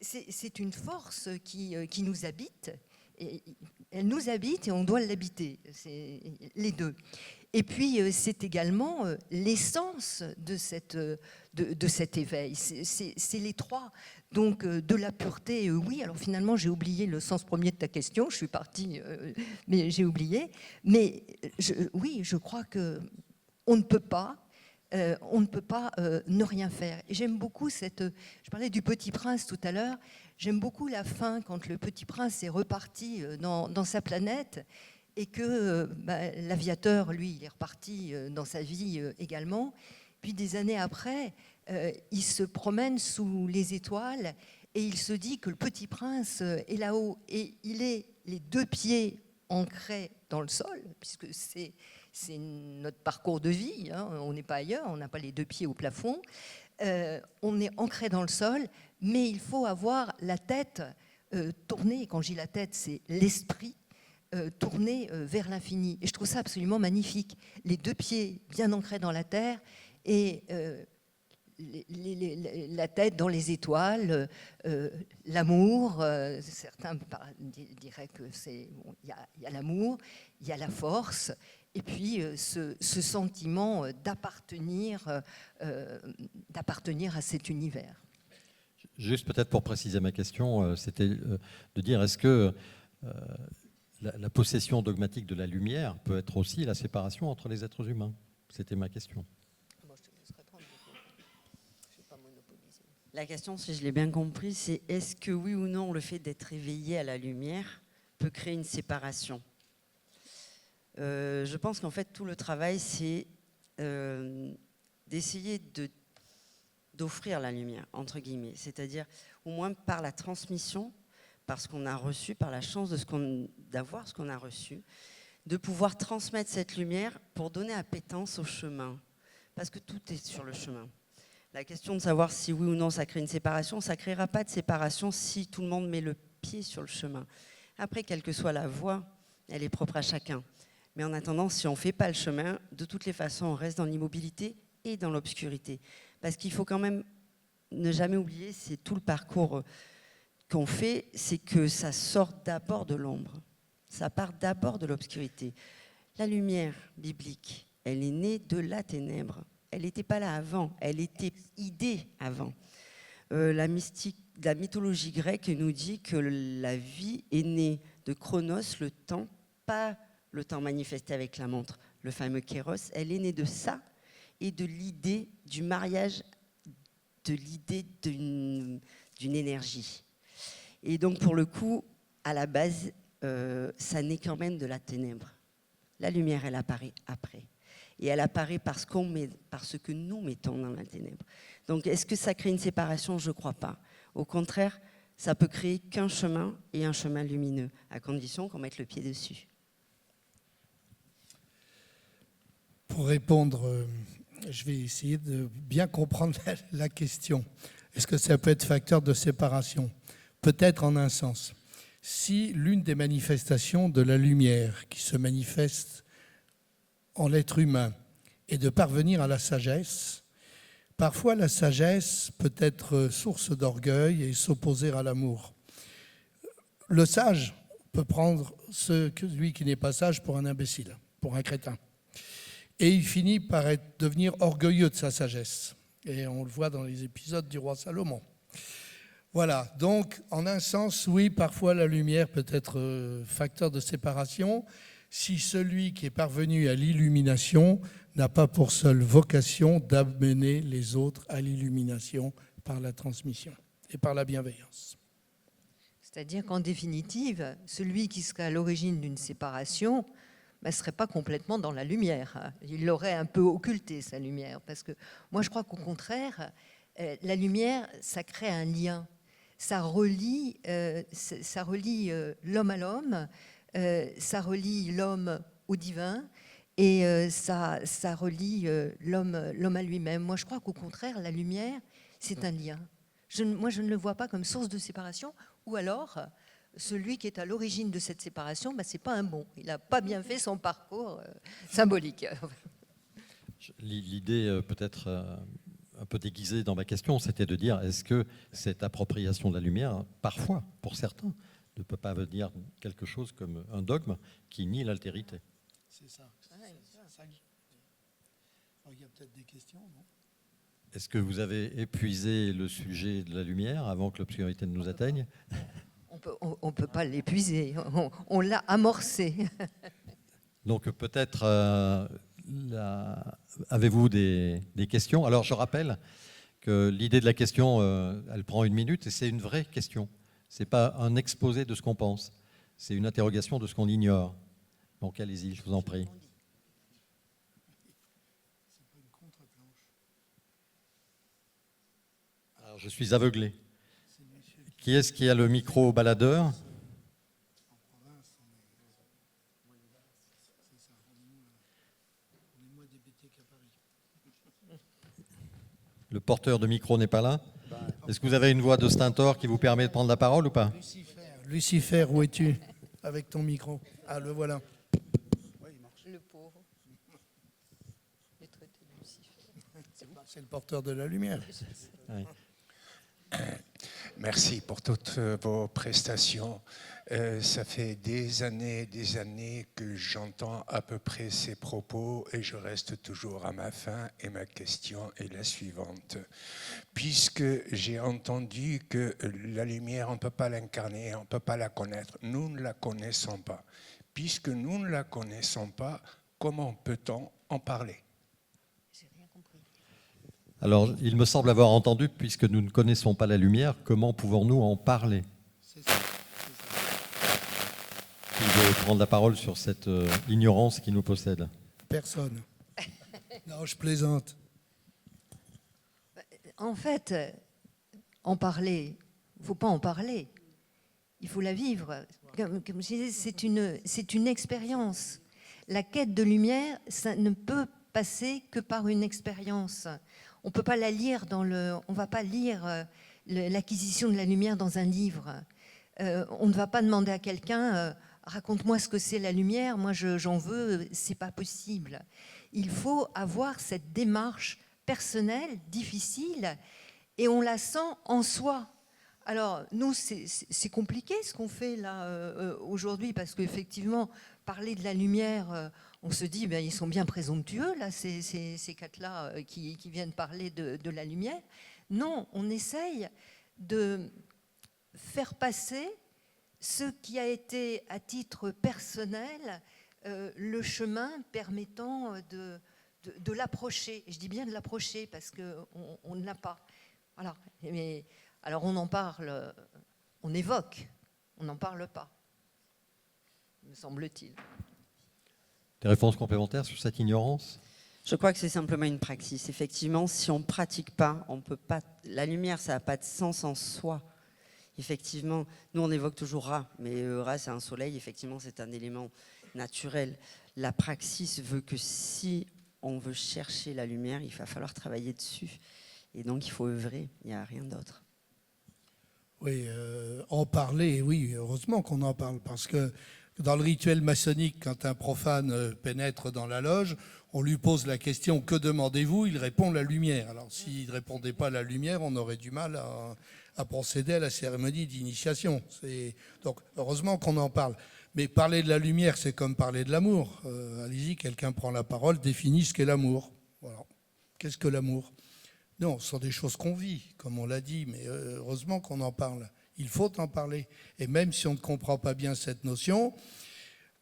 C'est une force qui nous habite, et elle nous habite et on doit l'habiter, c'est les deux. Et puis, c'est également l'essence de cet éveil, c'est les trois. Donc, de la pureté, oui. Alors, finalement, j'ai oublié le sens premier de ta question. Je suis partie, mais j'ai oublié. Mais oui, je crois qu'on ne peut pas ne rien faire. Et j'aime beaucoup je parlais du Petit Prince tout à l'heure. J'aime beaucoup la fin, quand le Petit Prince est reparti dans sa planète et que l'aviateur, lui, il est reparti dans sa vie également. Puis, des années après, il se promène sous les étoiles et il se dit que le Petit Prince est là-haut et il est les deux pieds ancrés dans le sol, puisque c'est notre parcours de vie, hein. On n'est pas ailleurs, on n'a pas les deux pieds au plafond, on est ancré dans le sol, mais il faut avoir la tête tournée. Quand je dis la tête, c'est l'esprit tourner vers l'infini. Et je trouve ça absolument magnifique. Les deux pieds bien ancrés dans la terre et la tête dans les étoiles, l'amour. Certains diraient que il y a l'amour, il y a la force, et puis ce sentiment d'appartenir à cet univers. Juste peut-être pour préciser ma question, c'était de dire est-ce que la possession dogmatique de la lumière peut être aussi la séparation entre les êtres humains? C'était ma question. La question, si je l'ai bien compris, c'est est-ce que oui ou non le fait d'être éveillé à la lumière peut créer une séparation? Je pense qu'en fait tout le travail c'est d'essayer d'offrir la lumière, entre guillemets, c'est-à-dire au moins par la transmission, par ce qu'on a reçu, par la chance d'avoir ce qu'on a reçu, de pouvoir transmettre cette lumière pour donner appétence au chemin, parce que tout est sur le chemin. La question de savoir si oui ou non ça crée une séparation, ça ne créera pas de séparation si tout le monde met le pied sur le chemin. Après, quelle que soit la voie, elle est propre à chacun. Mais en attendant, si on ne fait pas le chemin, de toutes les façons, on reste dans l'immobilité et dans l'obscurité. Parce qu'il faut quand même ne jamais oublier, c'est tout le parcours qu'on fait, c'est que ça sort d'abord de l'ombre. Ça part d'abord de l'obscurité. La lumière biblique, elle est née de la ténèbre. Elle n'était pas là avant, elle était idée avant. La mythologie grecque nous dit que la vie est née de Chronos, le temps, pas le temps manifesté avec la montre, le fameux Kéros. Elle est née de ça et de l'idée du mariage, de l'idée d'une énergie. Et donc, pour le coup, à la base, ça naît quand même de la ténèbre. La lumière, elle apparaît après. Et elle apparaît parce que nous mettons dans la ténèbre. Donc, est-ce que ça crée une séparation? Je ne crois pas. Au contraire, ça peut créer qu'un chemin et un chemin lumineux, à condition qu'on mette le pied dessus. Pour répondre, je vais essayer de bien comprendre la question. Est-ce que ça peut être facteur de séparation? Peut-être en un sens. Si l'une des manifestations de la lumière qui se manifeste en l'être humain est de parvenir à la sagesse, parfois la sagesse peut être source d'orgueil et s'opposer à l'amour. Le sage peut prendre celui qui n'est pas sage pour un imbécile, pour un crétin. Et il finit par devenir orgueilleux de sa sagesse. Et on le voit dans les épisodes du roi Salomon. Voilà, donc en un sens, oui, parfois la lumière peut être facteur de séparation si celui qui est parvenu à l'illumination n'a pas pour seule vocation d'amener les autres à l'illumination par la transmission et par la bienveillance. C'est-à-dire qu'en définitive, celui qui serait à l'origine d'une séparation ne serait pas complètement dans la lumière. Il l'aurait un peu occulté, sa lumière. Parce que moi, je crois qu'au contraire, la lumière, ça crée un lien. Ça relie l'homme à l'homme, ça relie l'homme au divin et ça relie l'homme à lui-même. Moi, je crois qu'au contraire, la lumière, c'est un lien. Moi, je ne le vois pas comme source de séparation, ou alors, celui qui est à l'origine de cette séparation, ce n'est pas un bon. Il n'a pas bien fait son parcours symbolique. L'idée peut-être un peu déguisée dans ma question, c'était de dire est-ce que cette appropriation de la lumière, parfois, pour certains, ne peut pas venir quelque chose comme un dogme qui nie l'altérité? C'est ça. Il y a peut-être des questions, non? Est-ce que vous avez épuisé le sujet de la lumière avant que l'obscurité ne nous atteigne? On ne peut pas l'épuiser, on l'a amorcé. Donc peut-être avez-vous des questions? Alors je rappelle que l'idée de la question, elle prend 1 minute et c'est une vraie question. Ce n'est pas un exposé de ce qu'on pense, c'est une interrogation de ce qu'on ignore. Donc allez-y, je vous en prie. Alors, je suis aveuglé. Qui est-ce qui a le micro baladeur? Le porteur de micro n'est pas là? Est-ce que vous avez une voix de stentor qui vous permet de prendre la parole ou pas? Lucifer, où es-tu? avec ton micro. Ah, le voilà. Le pauvre. Les traités de Lucifer. C'est le porteur de la lumière. Oui. Merci pour toutes vos prestations. Ça fait des années que j'entends à peu près ces propos et je reste toujours à ma fin. Et ma question est la suivante. Puisque j'ai entendu que la lumière, on ne peut pas l'incarner, on ne peut pas la connaître, nous ne la connaissons pas. Puisque nous ne la connaissons pas, comment peut-on en parler ? Alors, il me semble avoir entendu, puisque nous ne connaissons pas la lumière, comment pouvons-nous en parler ? C'est ça. Qui veut prendre la parole sur cette ignorance qui nous possède ? Personne. Non, je plaisante. En fait, en parler, il ne faut pas en parler. Il faut la vivre. Comme je disais, c'est une expérience. La quête de lumière, ça ne peut passer que par une expérience. On ne peut pas la lire on va pas lire l'acquisition de la lumière dans un livre. On ne va pas demander à quelqu'un raconte-moi ce que c'est la lumière. Moi, j'en veux. C'est pas possible. Il faut avoir cette démarche personnelle, difficile, et on la sent en soi. Alors, nous, c'est compliqué ce qu'on fait là aujourd'hui, parce qu'effectivement, parler de la lumière, on se dit, ils sont bien présomptueux, là, ces quatre-là qui viennent parler de la lumière. Non, on essaye de faire passer ce qui a été, à titre personnel, le chemin permettant de l'approcher. Et je dis bien de l'approcher, parce qu'on ne l'a pas. Voilà. Mais, alors on en parle, on évoque, on n'en parle pas, me semble-t-il. Des réponses complémentaires sur cette ignorance ? Je crois que c'est simplement une praxis. Effectivement, si on ne pratique pas, on peut pas. La lumière, ça n'a pas de sens en soi. Effectivement, nous on évoque toujours Ra, mais Ra c'est un soleil. Effectivement, c'est un élément naturel. La praxis veut que si on veut chercher la lumière, il va falloir travailler dessus. Et donc il faut œuvrer. Il n'y a rien d'autre. Oui, en parler, oui, heureusement qu'on en parle, parce que dans le rituel maçonnique, quand un profane pénètre dans la loge, on lui pose la question « Que demandez-vous ?» Il répond « La lumière ». Alors s'il ne répondait pas la lumière, on aurait du mal à procéder à la cérémonie d'initiation. Donc heureusement qu'on en parle. Mais parler de la lumière, c'est comme parler de l'amour. Allez-y, quelqu'un prend la parole, définit ce qu'est l'amour. Voilà. Qu'est-ce que l'amour ? Non, ce sont des choses qu'on vit, comme on l'a dit, mais heureusement qu'on en parle. Il faut en parler. Et même si on ne comprend pas bien cette notion,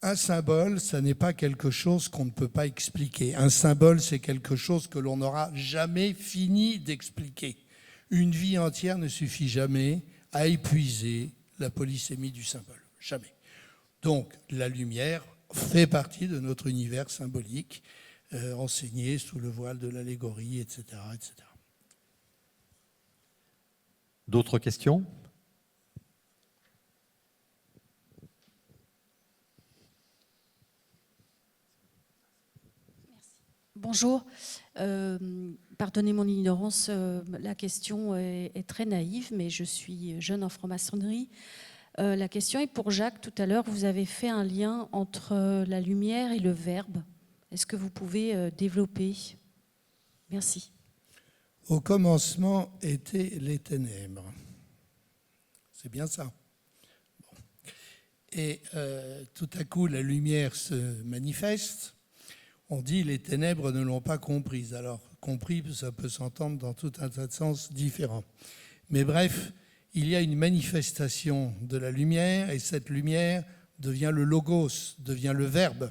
un symbole, ça n'est pas quelque chose qu'on ne peut pas expliquer. Un symbole, c'est quelque chose que l'on n'aura jamais fini d'expliquer. Une vie entière ne suffit jamais à épuiser la polysémie du symbole. Jamais. Donc, la lumière fait partie de notre univers symbolique, enseigné sous le voile de l'allégorie, etc., etc. D'autres questions ? Bonjour. Pardonnez mon ignorance, la question est très naïve, mais je suis jeune en franc-maçonnerie. La question est pour Jacques. Tout à l'heure, vous avez fait un lien entre la lumière et le verbe. Est-ce que vous pouvez développer ? Merci. Au commencement étaient les ténèbres. C'est bien ça. Bon. Et tout à coup, la lumière se manifeste. On dit les ténèbres ne l'ont pas comprise. Alors, compris, ça peut s'entendre dans tout un tas de sens différents. Mais bref, il y a une manifestation de la lumière et cette lumière devient le logos, devient le verbe.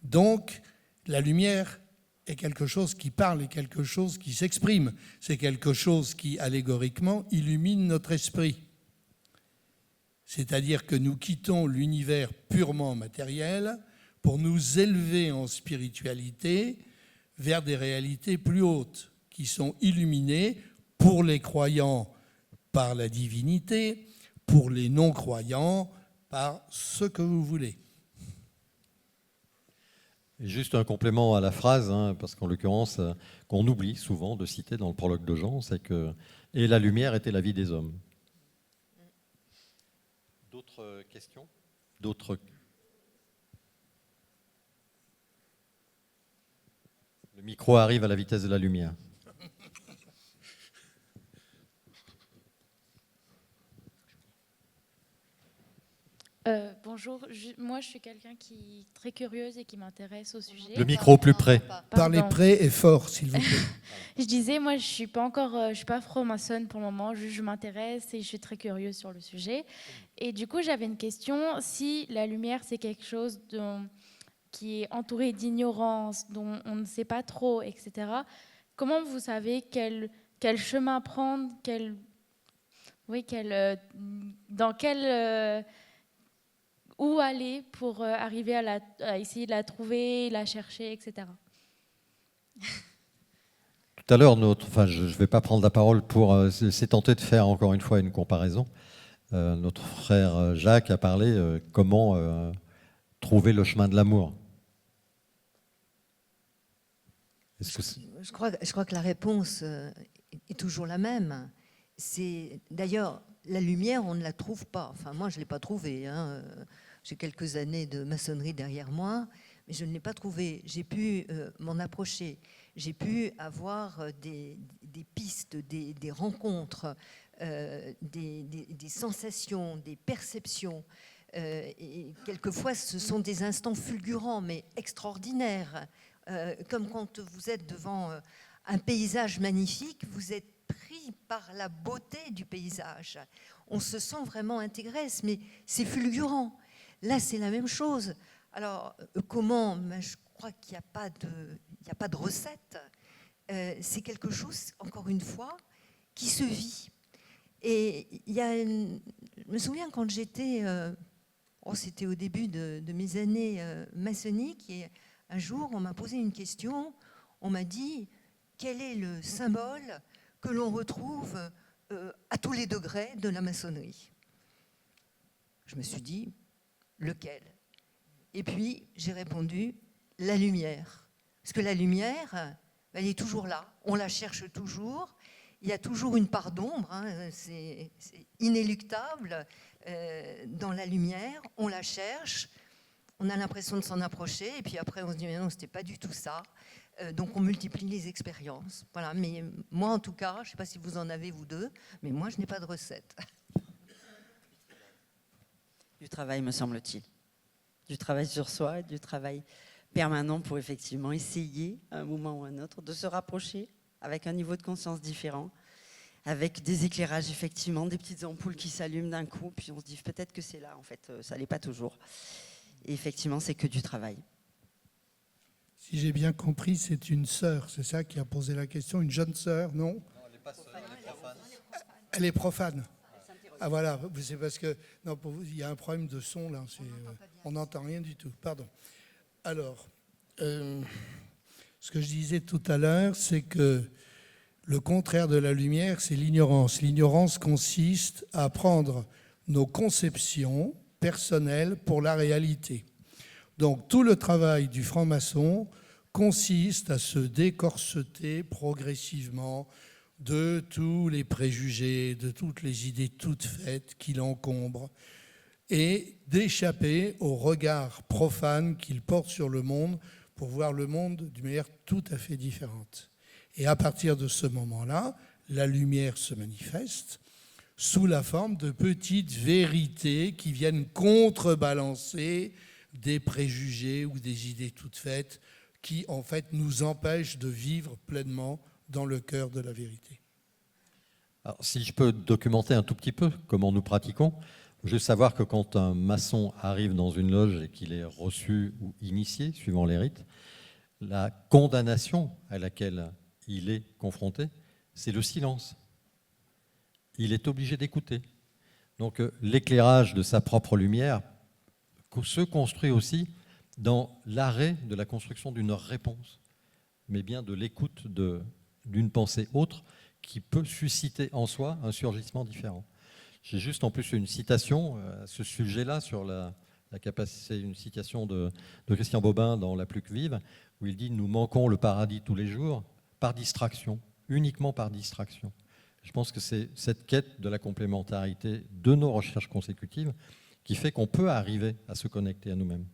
Donc, la lumière est quelque chose qui parle et quelque chose qui s'exprime. C'est quelque chose qui, allégoriquement, illumine notre esprit. C'est-à-dire que nous quittons l'univers purement matériel pour nous élever en spiritualité vers des réalités plus hautes, qui sont illuminées pour les croyants par la divinité, pour les non-croyants par ce que vous voulez. Et juste un complément à la phrase, parce qu'en l'occurrence, qu'on oublie souvent de citer dans le prologue de Jean, c'est que « Et la lumière était la vie des hommes ». D'autres questions ? D'autres? Le micro arrive à la vitesse de la lumière. Bonjour, moi je suis quelqu'un qui est très curieuse et qui m'intéresse au sujet. Le micro plus près. Parlez Pardon. près et fort, s'il vous plaît. Je disais, moi je suis pas encore, je suis pas franc-maçonne pour le moment, je m'intéresse et je suis très curieuse sur le sujet. Et du coup j'avais une question, si la lumière c'est quelque chose qui est entouré d'ignorance, dont on ne sait pas trop, etc., comment vous savez quel chemin prendre, dans quel... où aller pour arriver à essayer de la trouver, la chercher, etc. Tout à l'heure, je ne vais pas prendre la parole pour c'est tenté de faire encore une fois une comparaison. Notre frère Jacques a parlé comment trouver le chemin de l'amour. Je crois que la réponse est toujours la même. C'est d'ailleurs la lumière, on ne la trouve pas. Enfin, moi, je ne l'ai pas trouvée. Hein. J'ai quelques années de maçonnerie derrière moi, mais je ne l'ai pas trouvée. J'ai pu m'en approcher. J'ai pu avoir des pistes, des rencontres, des sensations, des perceptions. Et quelquefois, ce sont des instants fulgurants, mais extraordinaires. Comme quand vous êtes devant un paysage magnifique, vous êtes pris par la beauté du paysage. On se sent vraiment intégré, mais c'est fulgurant. Là, c'est la même chose. Alors, comment? Je crois qu'il n'y a pas de recette. C'est quelque chose, encore une fois, qui se vit. Et je me souviens quand j'étais... c'était au début de mes années maçonniques, et un jour, on m'a posé une question. On m'a dit, quel est le symbole que l'on retrouve à tous les degrés de la maçonnerie? Je me suis dit, lequel? Et puis, j'ai répondu, la lumière. Parce que la lumière, elle est toujours là. On la cherche toujours. Il y a toujours une part d'ombre. Hein, c'est inéluctable. Dans la lumière, on la cherche. On a l'impression de s'en approcher. Et puis après, on se dit, mais non, ce n'était pas du tout ça. Donc, on multiplie les expériences. Voilà. Mais moi, en tout cas, je ne sais pas si vous en avez, vous deux, mais moi, je n'ai pas de recette. Du travail, me semble-t-il. Du travail sur soi, du travail permanent pour effectivement essayer, à un moment ou à un autre, de se rapprocher avec un niveau de conscience différent, avec des éclairages, effectivement, des petites ampoules qui s'allument d'un coup, puis on se dit peut-être que c'est là, en fait, ça ne l'est pas toujours. Et effectivement, c'est que du travail. Si j'ai bien compris, c'est une sœur, c'est ça qui a posé la question, une jeune sœur, non? Non, elle n'est pas sœur, elle est profane. Elle est profane. Ah voilà, c'est parce que non, pour vous, il y a un problème de son là, on n'entend rien du tout. Pardon. Alors, ce que je disais tout à l'heure, c'est que le contraire de la lumière, c'est l'ignorance. L'ignorance consiste à prendre nos conceptions personnelles pour la réalité. Donc tout le travail du franc-maçon consiste à se décorseter progressivement de tous les préjugés, de toutes les idées toutes faites qui l'encombrent et d'échapper au regard profane qu'il porte sur le monde pour voir le monde d'une manière tout à fait différente. Et à partir de ce moment-là, la lumière se manifeste sous la forme de petites vérités qui viennent contrebalancer des préjugés ou des idées toutes faites qui, en fait, nous empêchent de vivre pleinement dans le cœur de la vérité. Alors, si je peux documenter un tout petit peu comment nous pratiquons, juste savoir que quand un maçon arrive dans une loge et qu'il est reçu ou initié, suivant les rites, la condamnation à laquelle il est confronté, c'est le silence. Il est obligé d'écouter. Donc l'éclairage de sa propre lumière se construit aussi dans l'arrêt de la construction d'une réponse, mais bien de l'écoute d'une pensée autre qui peut susciter en soi un surgissement différent. J'ai juste en plus une citation à ce sujet-là sur la capacité, une citation de Christian Bobin dans La plus que vive, où il dit « Nous manquons le paradis tous les jours par distraction, uniquement par distraction ». Je pense que c'est cette quête de la complémentarité de nos recherches consécutives qui fait qu'on peut arriver à se connecter à nous-mêmes.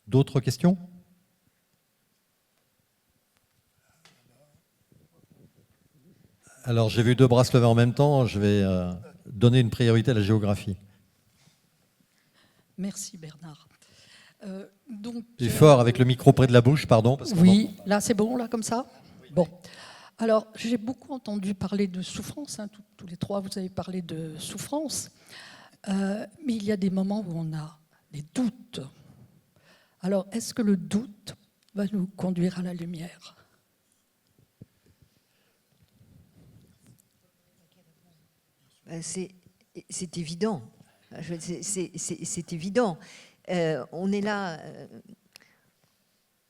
D'autres questions ? Alors, j'ai vu 2 bras se lever en même temps, je vais donner une priorité à la géographie. Merci Bernard. Plus fort avec le micro près de la bouche, pardon. Parce oui, là c'est bon, là comme ça. Bon. Alors, j'ai beaucoup entendu parler de souffrance, hein, tous les trois vous avez parlé de souffrance, mais il y a des moments où on a des doutes. Alors, est-ce que le doute va nous conduire à la lumière ? C'est évident. C'est évident. On est là,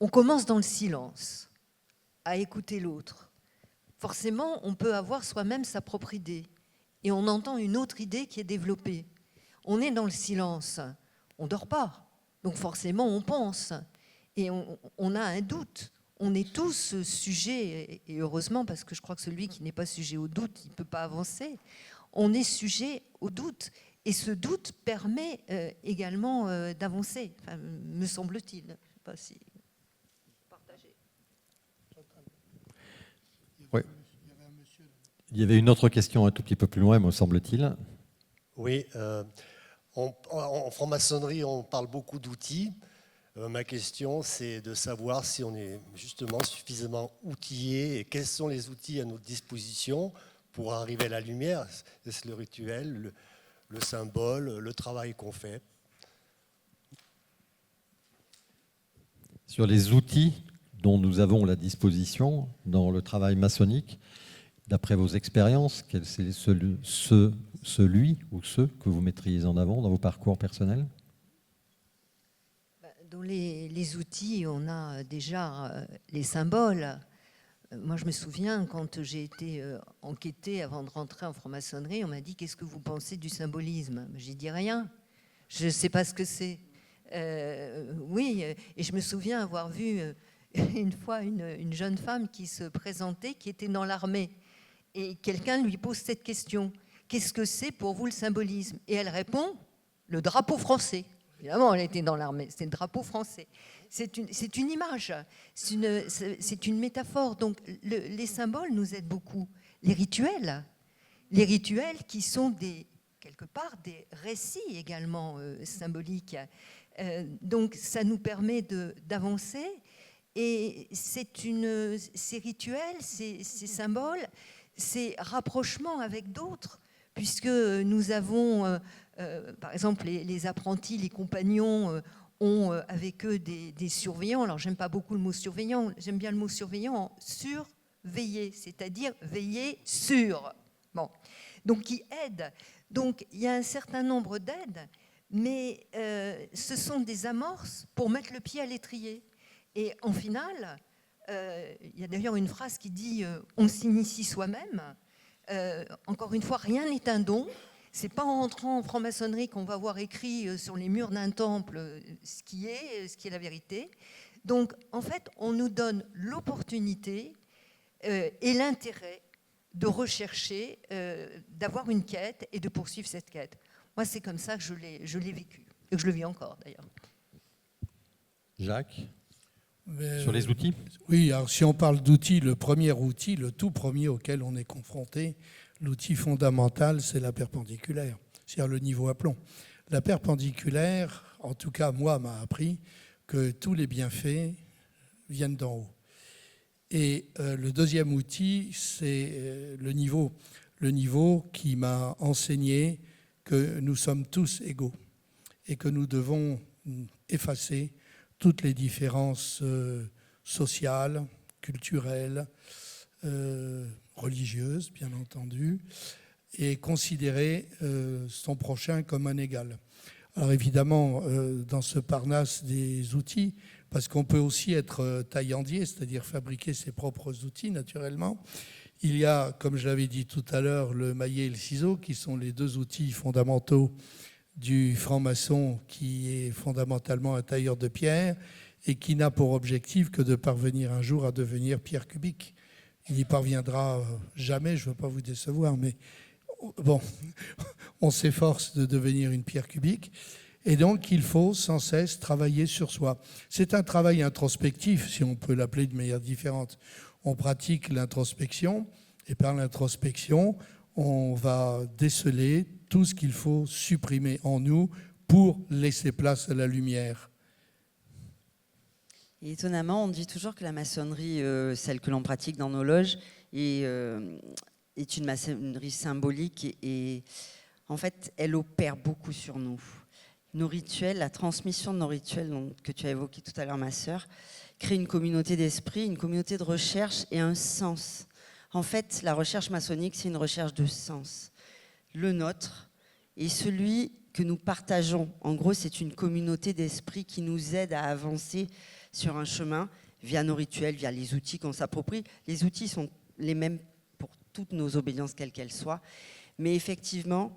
on commence dans le silence, à écouter l'autre. Forcément, on peut avoir soi-même sa propre idée. Et on entend une autre idée qui est développée. On est dans le silence, on ne dort pas. Donc forcément, on pense. Et on a un doute. On est tous sujets, et heureusement, parce que je crois que celui qui n'est pas sujet au doute, il ne peut pas avancer. On est sujet au doute. Et ce doute permet également d'avancer, enfin, me semble-t-il. Je ne sais pas si partagé. Oui. Il y avait une autre question un tout petit peu plus loin, me semble-t-il. Oui, en franc-maçonnerie, on parle beaucoup d'outils. Ma question, c'est de savoir si on est justement suffisamment outillé et quels sont les outils à notre disposition pour arriver à la lumière. Est-ce le rituel, le symbole, le travail qu'on fait? Sur les outils dont nous avons la disposition dans le travail maçonnique, d'après vos expériences, quel c'est celui ou ceux que vous mettriez en avant dans vos parcours personnels? Dans les outils, on a déjà les symboles. Moi, je me souviens, quand j'ai été enquêtée avant de rentrer en franc-maçonnerie, on m'a dit « Qu'est-ce que vous pensez du symbolisme ?» J'ai dit « Rien, je ne sais pas ce que c'est. » Oui, et je me souviens avoir vu une fois une jeune femme qui se présentait, qui était dans l'armée. Et quelqu'un lui pose cette question « Qu'est-ce que c'est pour vous le symbolisme ?» Et elle répond « Le drapeau français. » Évidemment, elle était dans l'armée, c'est le drapeau français. C'est une image, c'est une métaphore. Donc, les symboles nous aident beaucoup. Les rituels qui sont quelque part des récits également symboliques. Donc, ça nous permet d'avancer. Et ces rituels, ces symboles, ces rapprochements avec d'autres, puisque nous avons, par exemple, les apprentis, les compagnons ont avec eux des surveillants. Alors, j'aime pas beaucoup le mot surveillant, j'aime bien le mot surveillant, surveiller, c'est-à-dire veiller sur. Bon. Donc, qui aident. Donc, il y a un certain nombre d'aides, mais ce sont des amorces pour mettre le pied à l'étrier. Et en finale, il y a d'ailleurs une phrase qui dit « on s'initie soi-même ». Encore une fois, rien n'est un don. C'est pas en entrant en franc-maçonnerie qu'on va voir écrit sur les murs d'un temple ce qui est la vérité. Donc, en fait, on nous donne l'opportunité et l'intérêt de rechercher, d'avoir une quête et de poursuivre cette quête. Moi, c'est comme ça que je l'ai vécu et que je le vis encore, d'ailleurs. Jacques, sur les outils? Oui, alors si on parle d'outils, le premier outil, le tout premier auquel on est confronté, l'outil fondamental, c'est la perpendiculaire, c'est-à-dire le niveau à plomb. La perpendiculaire, en tout cas, moi, m'a appris que tous les bienfaits viennent d'en haut. Et le deuxième outil, c'est le niveau qui m'a enseigné que nous sommes tous égaux et que nous devons effacer toutes les différences sociales, culturelles, religieuses, bien entendu, et considérer son prochain comme un égal. Alors évidemment, dans ce parnasse des outils, parce qu'on peut aussi être taillandier, c'est-à-dire fabriquer ses propres outils, naturellement, il y a, comme je l'avais dit tout à l'heure, le maillet et le ciseau, qui sont les deux outils fondamentaux du franc-maçon, qui est fondamentalement un tailleur de pierre et qui n'a pour objectif que de parvenir un jour à devenir pierre cubique. Il n'y parviendra jamais, je ne veux pas vous décevoir, mais bon, on s'efforce de devenir une pierre cubique. Et donc, il faut sans cesse travailler sur soi. C'est un travail introspectif, si on peut l'appeler de manière différente. On pratique l'introspection, et par l'introspection, on va déceler tout ce qu'il faut supprimer en nous pour laisser place à la lumière. Et étonnamment, on dit toujours que la maçonnerie, celle que l'on pratique dans nos loges, est une maçonnerie symbolique et en fait, elle opère beaucoup sur nous. Nos rituels, la transmission de nos rituels que tu as évoqué tout à l'heure, ma sœur, crée une communauté d'esprit, une communauté de recherche et un sens. En fait, la recherche maçonnique, c'est une recherche de sens. Le nôtre et celui que nous partageons. En gros, c'est une communauté d'esprit qui nous aide à avancer sur un chemin via nos rituels, via les outils qu'on s'approprie. Les outils sont les mêmes pour toutes nos obédiences, quelles qu'elles soient. Mais effectivement,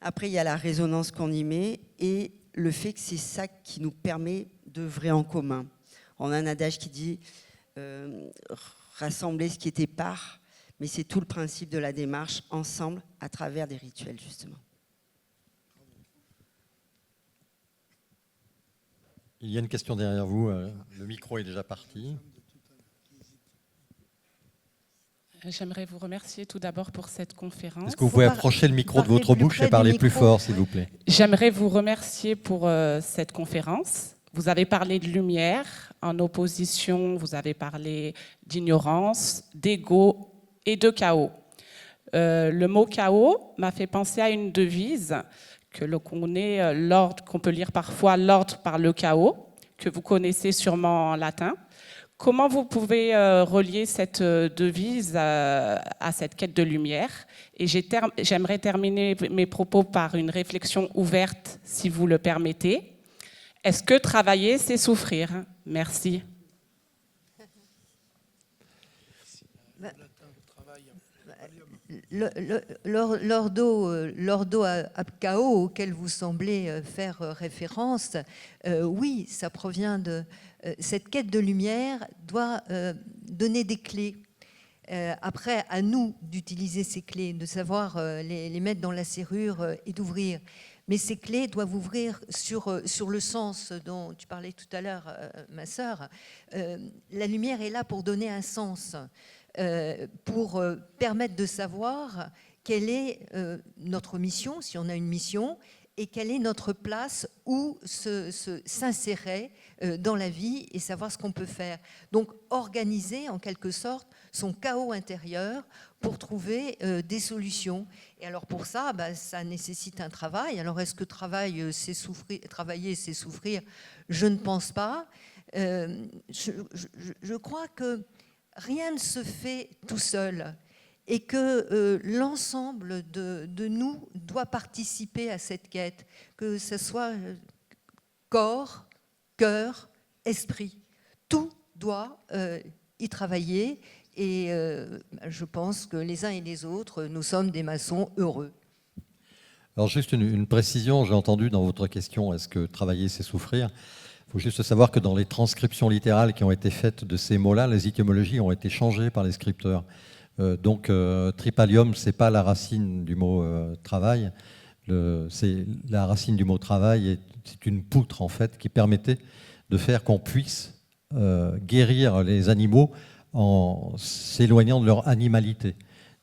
après, il y a la résonance qu'on y met et le fait que c'est ça qui nous permet d'œuvrer en commun. On a un adage qui dit rassembler ce qui était part, mais c'est tout le principe de la démarche ensemble à travers des rituels, justement. Il y a une question derrière vous. Le micro est déjà parti. J'aimerais vous remercier tout d'abord pour cette conférence. Est-ce que vous pouvez approcher le micro de votre bouche et parler plus fort, s'il vous plaît? J'aimerais vous remercier pour cette conférence. Vous avez parlé de lumière, en opposition, vous avez parlé d'ignorance, d'ego et de chaos. Le mot chaos m'a fait penser à une devise que l'on connaît, qu'on peut lire parfois, l'ordre par le chaos, que vous connaissez sûrement en latin. Comment vous pouvez relier cette devise à cette quête de lumière? Et j'aimerais terminer mes propos par une réflexion ouverte, si vous le permettez. Est-ce que travailler, c'est souffrir? Merci. L'ordo chaos auquel vous semblez faire référence, oui, ça provient de... Cette quête de lumière doit donner des clés. Après, à nous d'utiliser ces clés, de savoir les mettre dans la serrure et d'ouvrir. Mais ces clés doivent ouvrir sur le sens dont tu parlais tout à l'heure, ma sœur. La lumière est là pour donner un sens, pour permettre de savoir quelle est notre mission, si on a une mission, et quelle est notre place où s'insérer dans la vie et savoir ce qu'on peut faire. Donc organiser en quelque sorte son chaos intérieur pour trouver des solutions. Et alors pour ça, ça nécessite un travail. Alors est-ce que travailler c'est souffrir? Je ne pense pas. Je crois que rien ne se fait tout seul et que l'ensemble de nous doit participer à cette quête, que ce soit corps, cœur, esprit. Tout doit y travailler et je pense que les uns et les autres, nous sommes des maçons heureux. Alors juste une précision, j'ai entendu dans votre question, est-ce que travailler c'est souffrir? Il faut juste savoir que dans les transcriptions littérales qui ont été faites de ces mots-là, les étymologies ont été changées par les scripteurs. Donc tripalium, c'est pas la racine du mot travail. La racine du mot travail, c'est une poutre en fait qui permettait de faire qu'on puisse guérir les animaux en s'éloignant de leur animalité.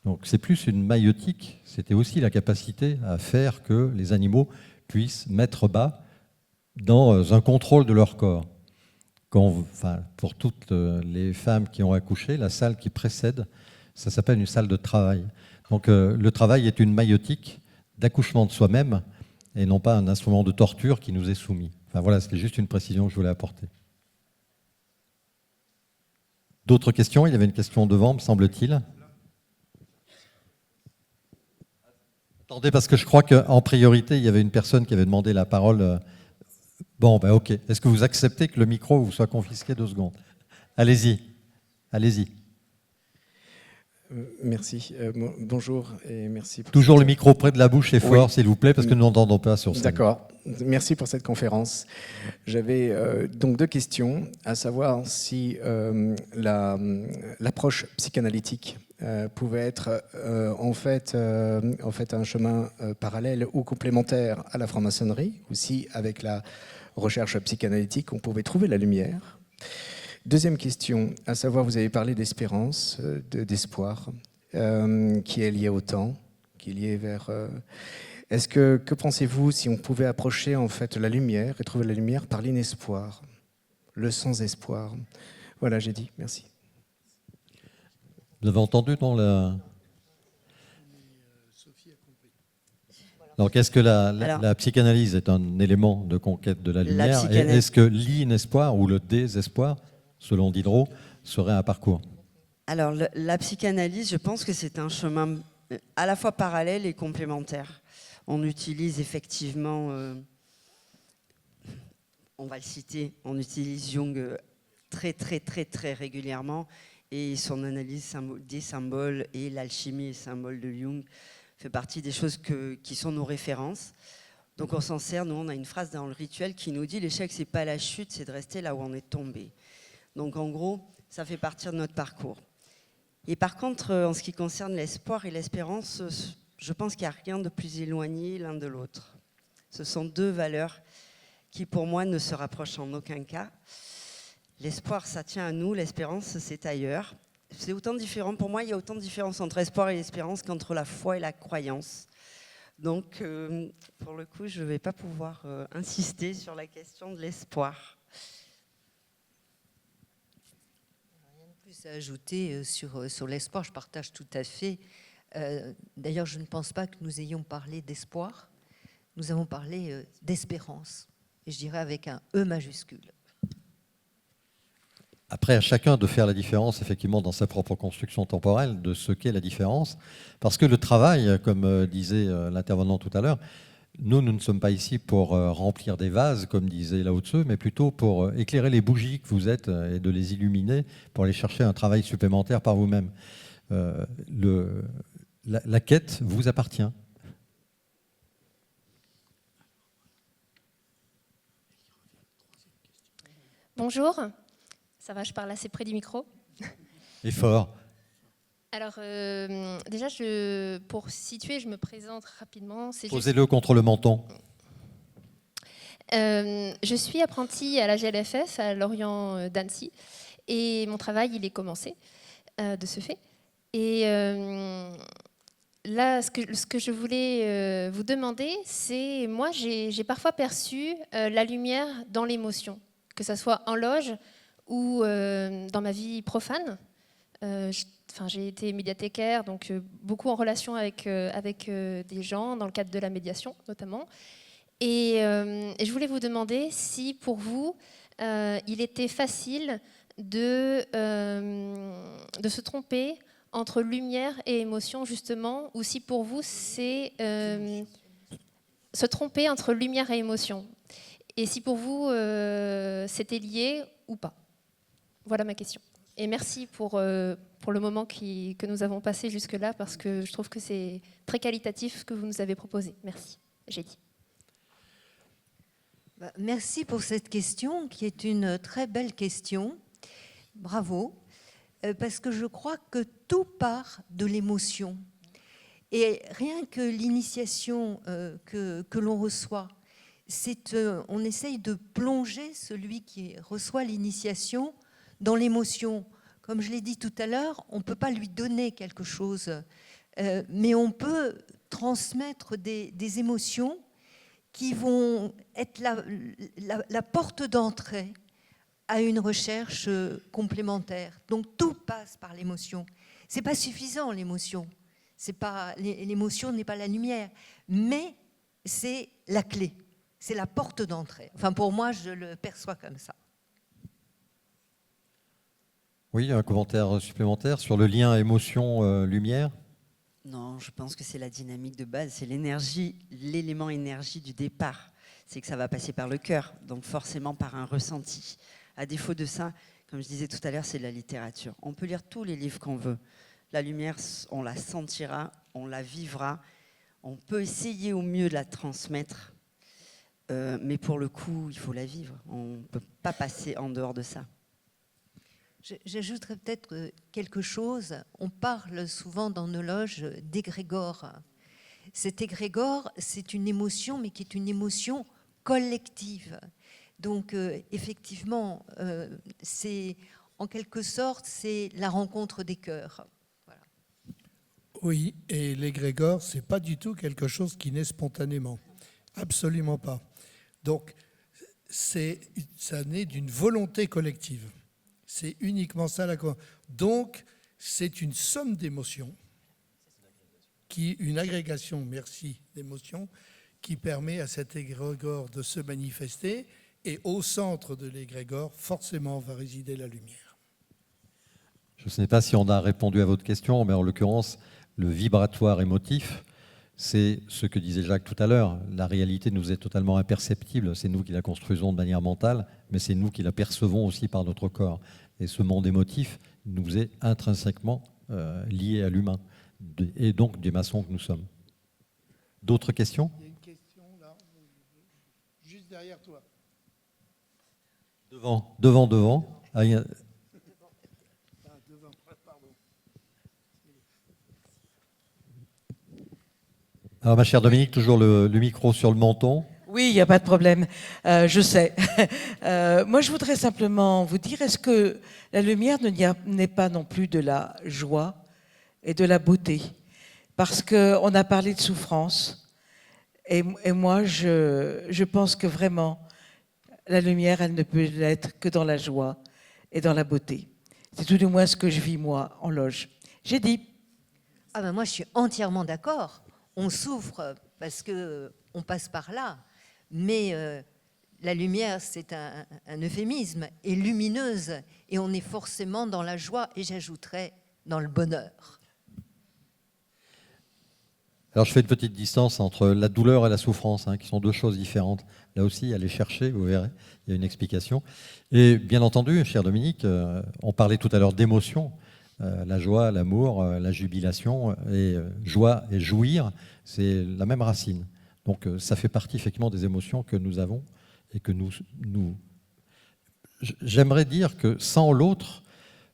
Donc c'est plus une maïeutique, c'était aussi la capacité à faire que les animaux puissent mettre bas dans un contrôle de leur corps. Pour toutes les femmes qui ont accouché, la salle qui précède, ça s'appelle une salle de travail. Donc le travail est une maïeutique d'accouchement de soi-même et non pas un instrument de torture qui nous est soumis. Enfin voilà, c'était juste une précision que je voulais apporter. D'autres questions? Il y avait une question devant, me semble-t-il. Attendez, parce que je crois qu'en priorité, il y avait une personne qui avait demandé la parole. Bon, ok. Est-ce que vous acceptez que le micro vous soit confisqué 2 secondes? Allez-y. Allez-y. Merci. Bonjour et merci. Toujours le micro près de la bouche et fort, s'il vous plaît, parce que nous n'entendons pas sur scène. D'accord. Merci pour cette conférence. J'avais donc 2 questions, à savoir si l'approche psychanalytique pouvait être en fait un chemin parallèle ou complémentaire à la franc-maçonnerie, aussi avec la recherche psychanalytique, on pouvait trouver la lumière. Deuxième question, à savoir, vous avez parlé d'espérance, d'espoir, qui est lié au temps, qui est lié vers... que pensez-vous si on pouvait approcher en fait la lumière et trouver la lumière par l'inespoir, le sans-espoir? Voilà, j'ai dit, merci. Vous l'avez entendu dans la... Donc, est-ce que la psychanalyse est un élément de conquête de la lumière? Et est-ce que l'inespoir ou le désespoir, selon Diderot, serait un parcours? Alors, la psychanalyse, je pense que c'est un chemin à la fois parallèle et complémentaire. On utilise effectivement, on va le citer, on utilise Jung très, très, très, très régulièrement, et son analyse des symboles et l'alchimie et symboles de Jung fait partie des choses qui sont nos références. Donc on s'en sert, nous on a une phrase dans le rituel qui nous dit « l'échec c'est pas la chute, c'est de rester là où on est tombé ». Donc en gros, ça fait partie de notre parcours. Et par contre, en ce qui concerne l'espoir et l'espérance, je pense qu'il n'y a rien de plus éloigné l'un de l'autre. Ce sont deux valeurs qui pour moi ne se rapprochent en aucun cas. L'espoir, ça tient à nous, l'espérance, c'est ailleurs. C'est autant différent, pour moi, il y a autant de différence entre espoir et espérance qu'entre la foi et la croyance. Donc, pour le coup, je ne vais pas pouvoir insister sur la question de l'espoir. Rien de plus à ajouter sur l'espoir, je partage tout à fait. D'ailleurs, je ne pense pas que nous ayons parlé d'espoir. Nous avons parlé d'espérance, et je dirais avec un E majuscule. Après, à chacun de faire la différence, effectivement, dans sa propre construction temporelle, de ce qu'est la différence. Parce que le travail, comme disait l'intervenant tout à l'heure, nous ne sommes pas ici pour remplir des vases, comme disait Lao Tzu, mais plutôt pour éclairer les bougies que vous êtes et de les illuminer pour aller chercher un travail supplémentaire par vous-même. La quête vous appartient. Bonjour. Ça va, je parle assez près du micro. Et fort. Alors, déjà, pour situer, je me présente rapidement. Posez-le contre le menton. Je suis apprentie à la GLFF, à Lorient d'Annecy, et mon travail, il est commencé de ce fait. Et là, ce que je voulais vous demander, c'est, moi, j'ai parfois perçu la lumière dans l'émotion, que ça soit en loge ou dans ma vie profane. J'ai été médiathécaire, donc beaucoup en relation avec des gens, dans le cadre de la médiation notamment. Et je voulais vous demander si pour vous, il était facile de se tromper entre lumière et émotion, justement, ou si pour vous, c'est se tromper entre lumière et émotion. Et si pour vous, c'était lié ou pas. Voilà ma question. Et merci pour le moment que nous avons passé jusque-là, parce que je trouve que c'est très qualitatif ce que vous nous avez proposé. Merci. J'ai dit. Merci pour cette question, qui est une très belle question. Bravo. Parce que je crois que tout part de l'émotion. Et rien que l'initiation que l'on reçoit, on essaye de plonger celui qui reçoit l'initiation dans l'émotion. Comme je l'ai dit tout à l'heure, on ne peut pas lui donner quelque chose, mais on peut transmettre des émotions qui vont être la porte d'entrée à une recherche complémentaire. Donc tout passe par l'émotion. Ce n'est pas suffisant, l'émotion. L'émotion n'est pas la lumière, mais c'est la clé, c'est la porte d'entrée. Enfin, pour moi, je le perçois comme ça. Oui, un commentaire supplémentaire sur le lien émotion-lumière? Non, je pense que c'est la dynamique de base, c'est l'énergie, l'élément énergie du départ. C'est que ça va passer par le cœur, donc forcément par un ressenti. À défaut de ça, comme je disais tout à l'heure, c'est de la littérature. On peut lire tous les livres qu'on veut. La lumière, on la sentira, on la vivra. On peut essayer au mieux de la transmettre, mais pour le coup, il faut la vivre. On ne peut pas passer en dehors de ça. J'ajouterais peut-être quelque chose. On parle souvent dans nos loges d'égrégore. Cet égrégore, c'est une émotion, mais qui est une émotion collective. Donc, effectivement, c'est en quelque sorte, c'est la rencontre des cœurs. Voilà. Oui, et l'égrégore, ce n'est pas du tout quelque chose qui naît spontanément. Absolument pas. Donc, ça naît d'une volonté collective. C'est uniquement ça. Donc, c'est une somme d'émotions, une agrégation, merci, d'émotions, qui permet à cet égrégore de se manifester. Et au centre de l'égrégore, forcément, va résider la lumière. Je ne sais pas si on a répondu à votre question, mais en l'occurrence, le vibratoire émotif, c'est ce que disait Jacques tout à l'heure. La réalité nous est totalement imperceptible. C'est nous qui la construisons de manière mentale, mais c'est nous qui la percevons aussi par notre corps. Et ce monde émotif nous est intrinsèquement lié à l'humain, et donc des maçons que nous sommes. D'autres questions ? Il y a une question là, juste derrière toi. Devant. Ah, devant, pardon. Alors, ma chère Dominique, toujours le micro sur le menton. Oui, il n'y a pas de problème. Je sais. Moi, je voudrais simplement vous dire, est-ce que la lumière n'est pas non plus de la joie et de la beauté? Parce qu'on a parlé de souffrance. Et moi, je pense que vraiment, la lumière, elle ne peut l'être que dans la joie et dans la beauté. C'est tout du moins ce que je vis, moi, en loge. J'ai dit. Ah ben moi, je suis entièrement d'accord. On souffre parce qu'on passe par là. Mais la lumière, c'est un euphémisme, est lumineuse. Et on est forcément dans la joie, et j'ajouterais dans le bonheur. Alors, je fais une petite distance entre la douleur et la souffrance, qui sont deux choses différentes. Là aussi, allez chercher, vous verrez, il y a une explication. Et bien entendu, cher Dominique, on parlait tout à l'heure d'émotions. La joie, l'amour, la jubilation, et joie et jouir, c'est la même racine. Donc, ça fait partie effectivement des émotions que nous avons et que nous... J'aimerais dire que sans l'autre,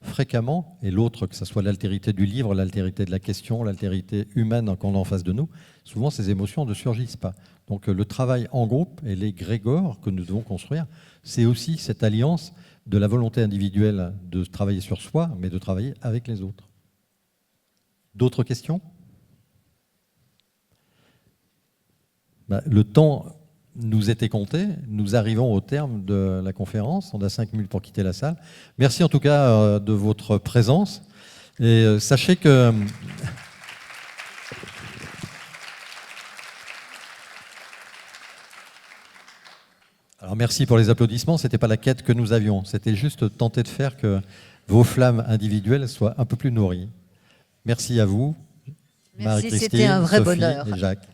fréquemment, et l'autre, que ce soit l'altérité du livre, l'altérité de la question, l'altérité humaine qu'on a en face de nous, souvent ces émotions ne surgissent pas. Donc le travail en groupe et les grégores que nous devons construire, c'est aussi cette alliance de la volonté individuelle de travailler sur soi, mais de travailler avec les autres. D'autres questions ? Le temps nous était compté. Nous arrivons au terme de la conférence. On a 5 minutes pour quitter la salle. Merci en tout cas de votre présence. Et sachez que... Alors merci pour les applaudissements. Ce n'était pas la quête que nous avions. C'était juste tenter de faire que vos flammes individuelles soient un peu plus nourries. Merci à vous, Merci, Marie-Christine, c'était un vrai Sophie bonheur. et Jacques.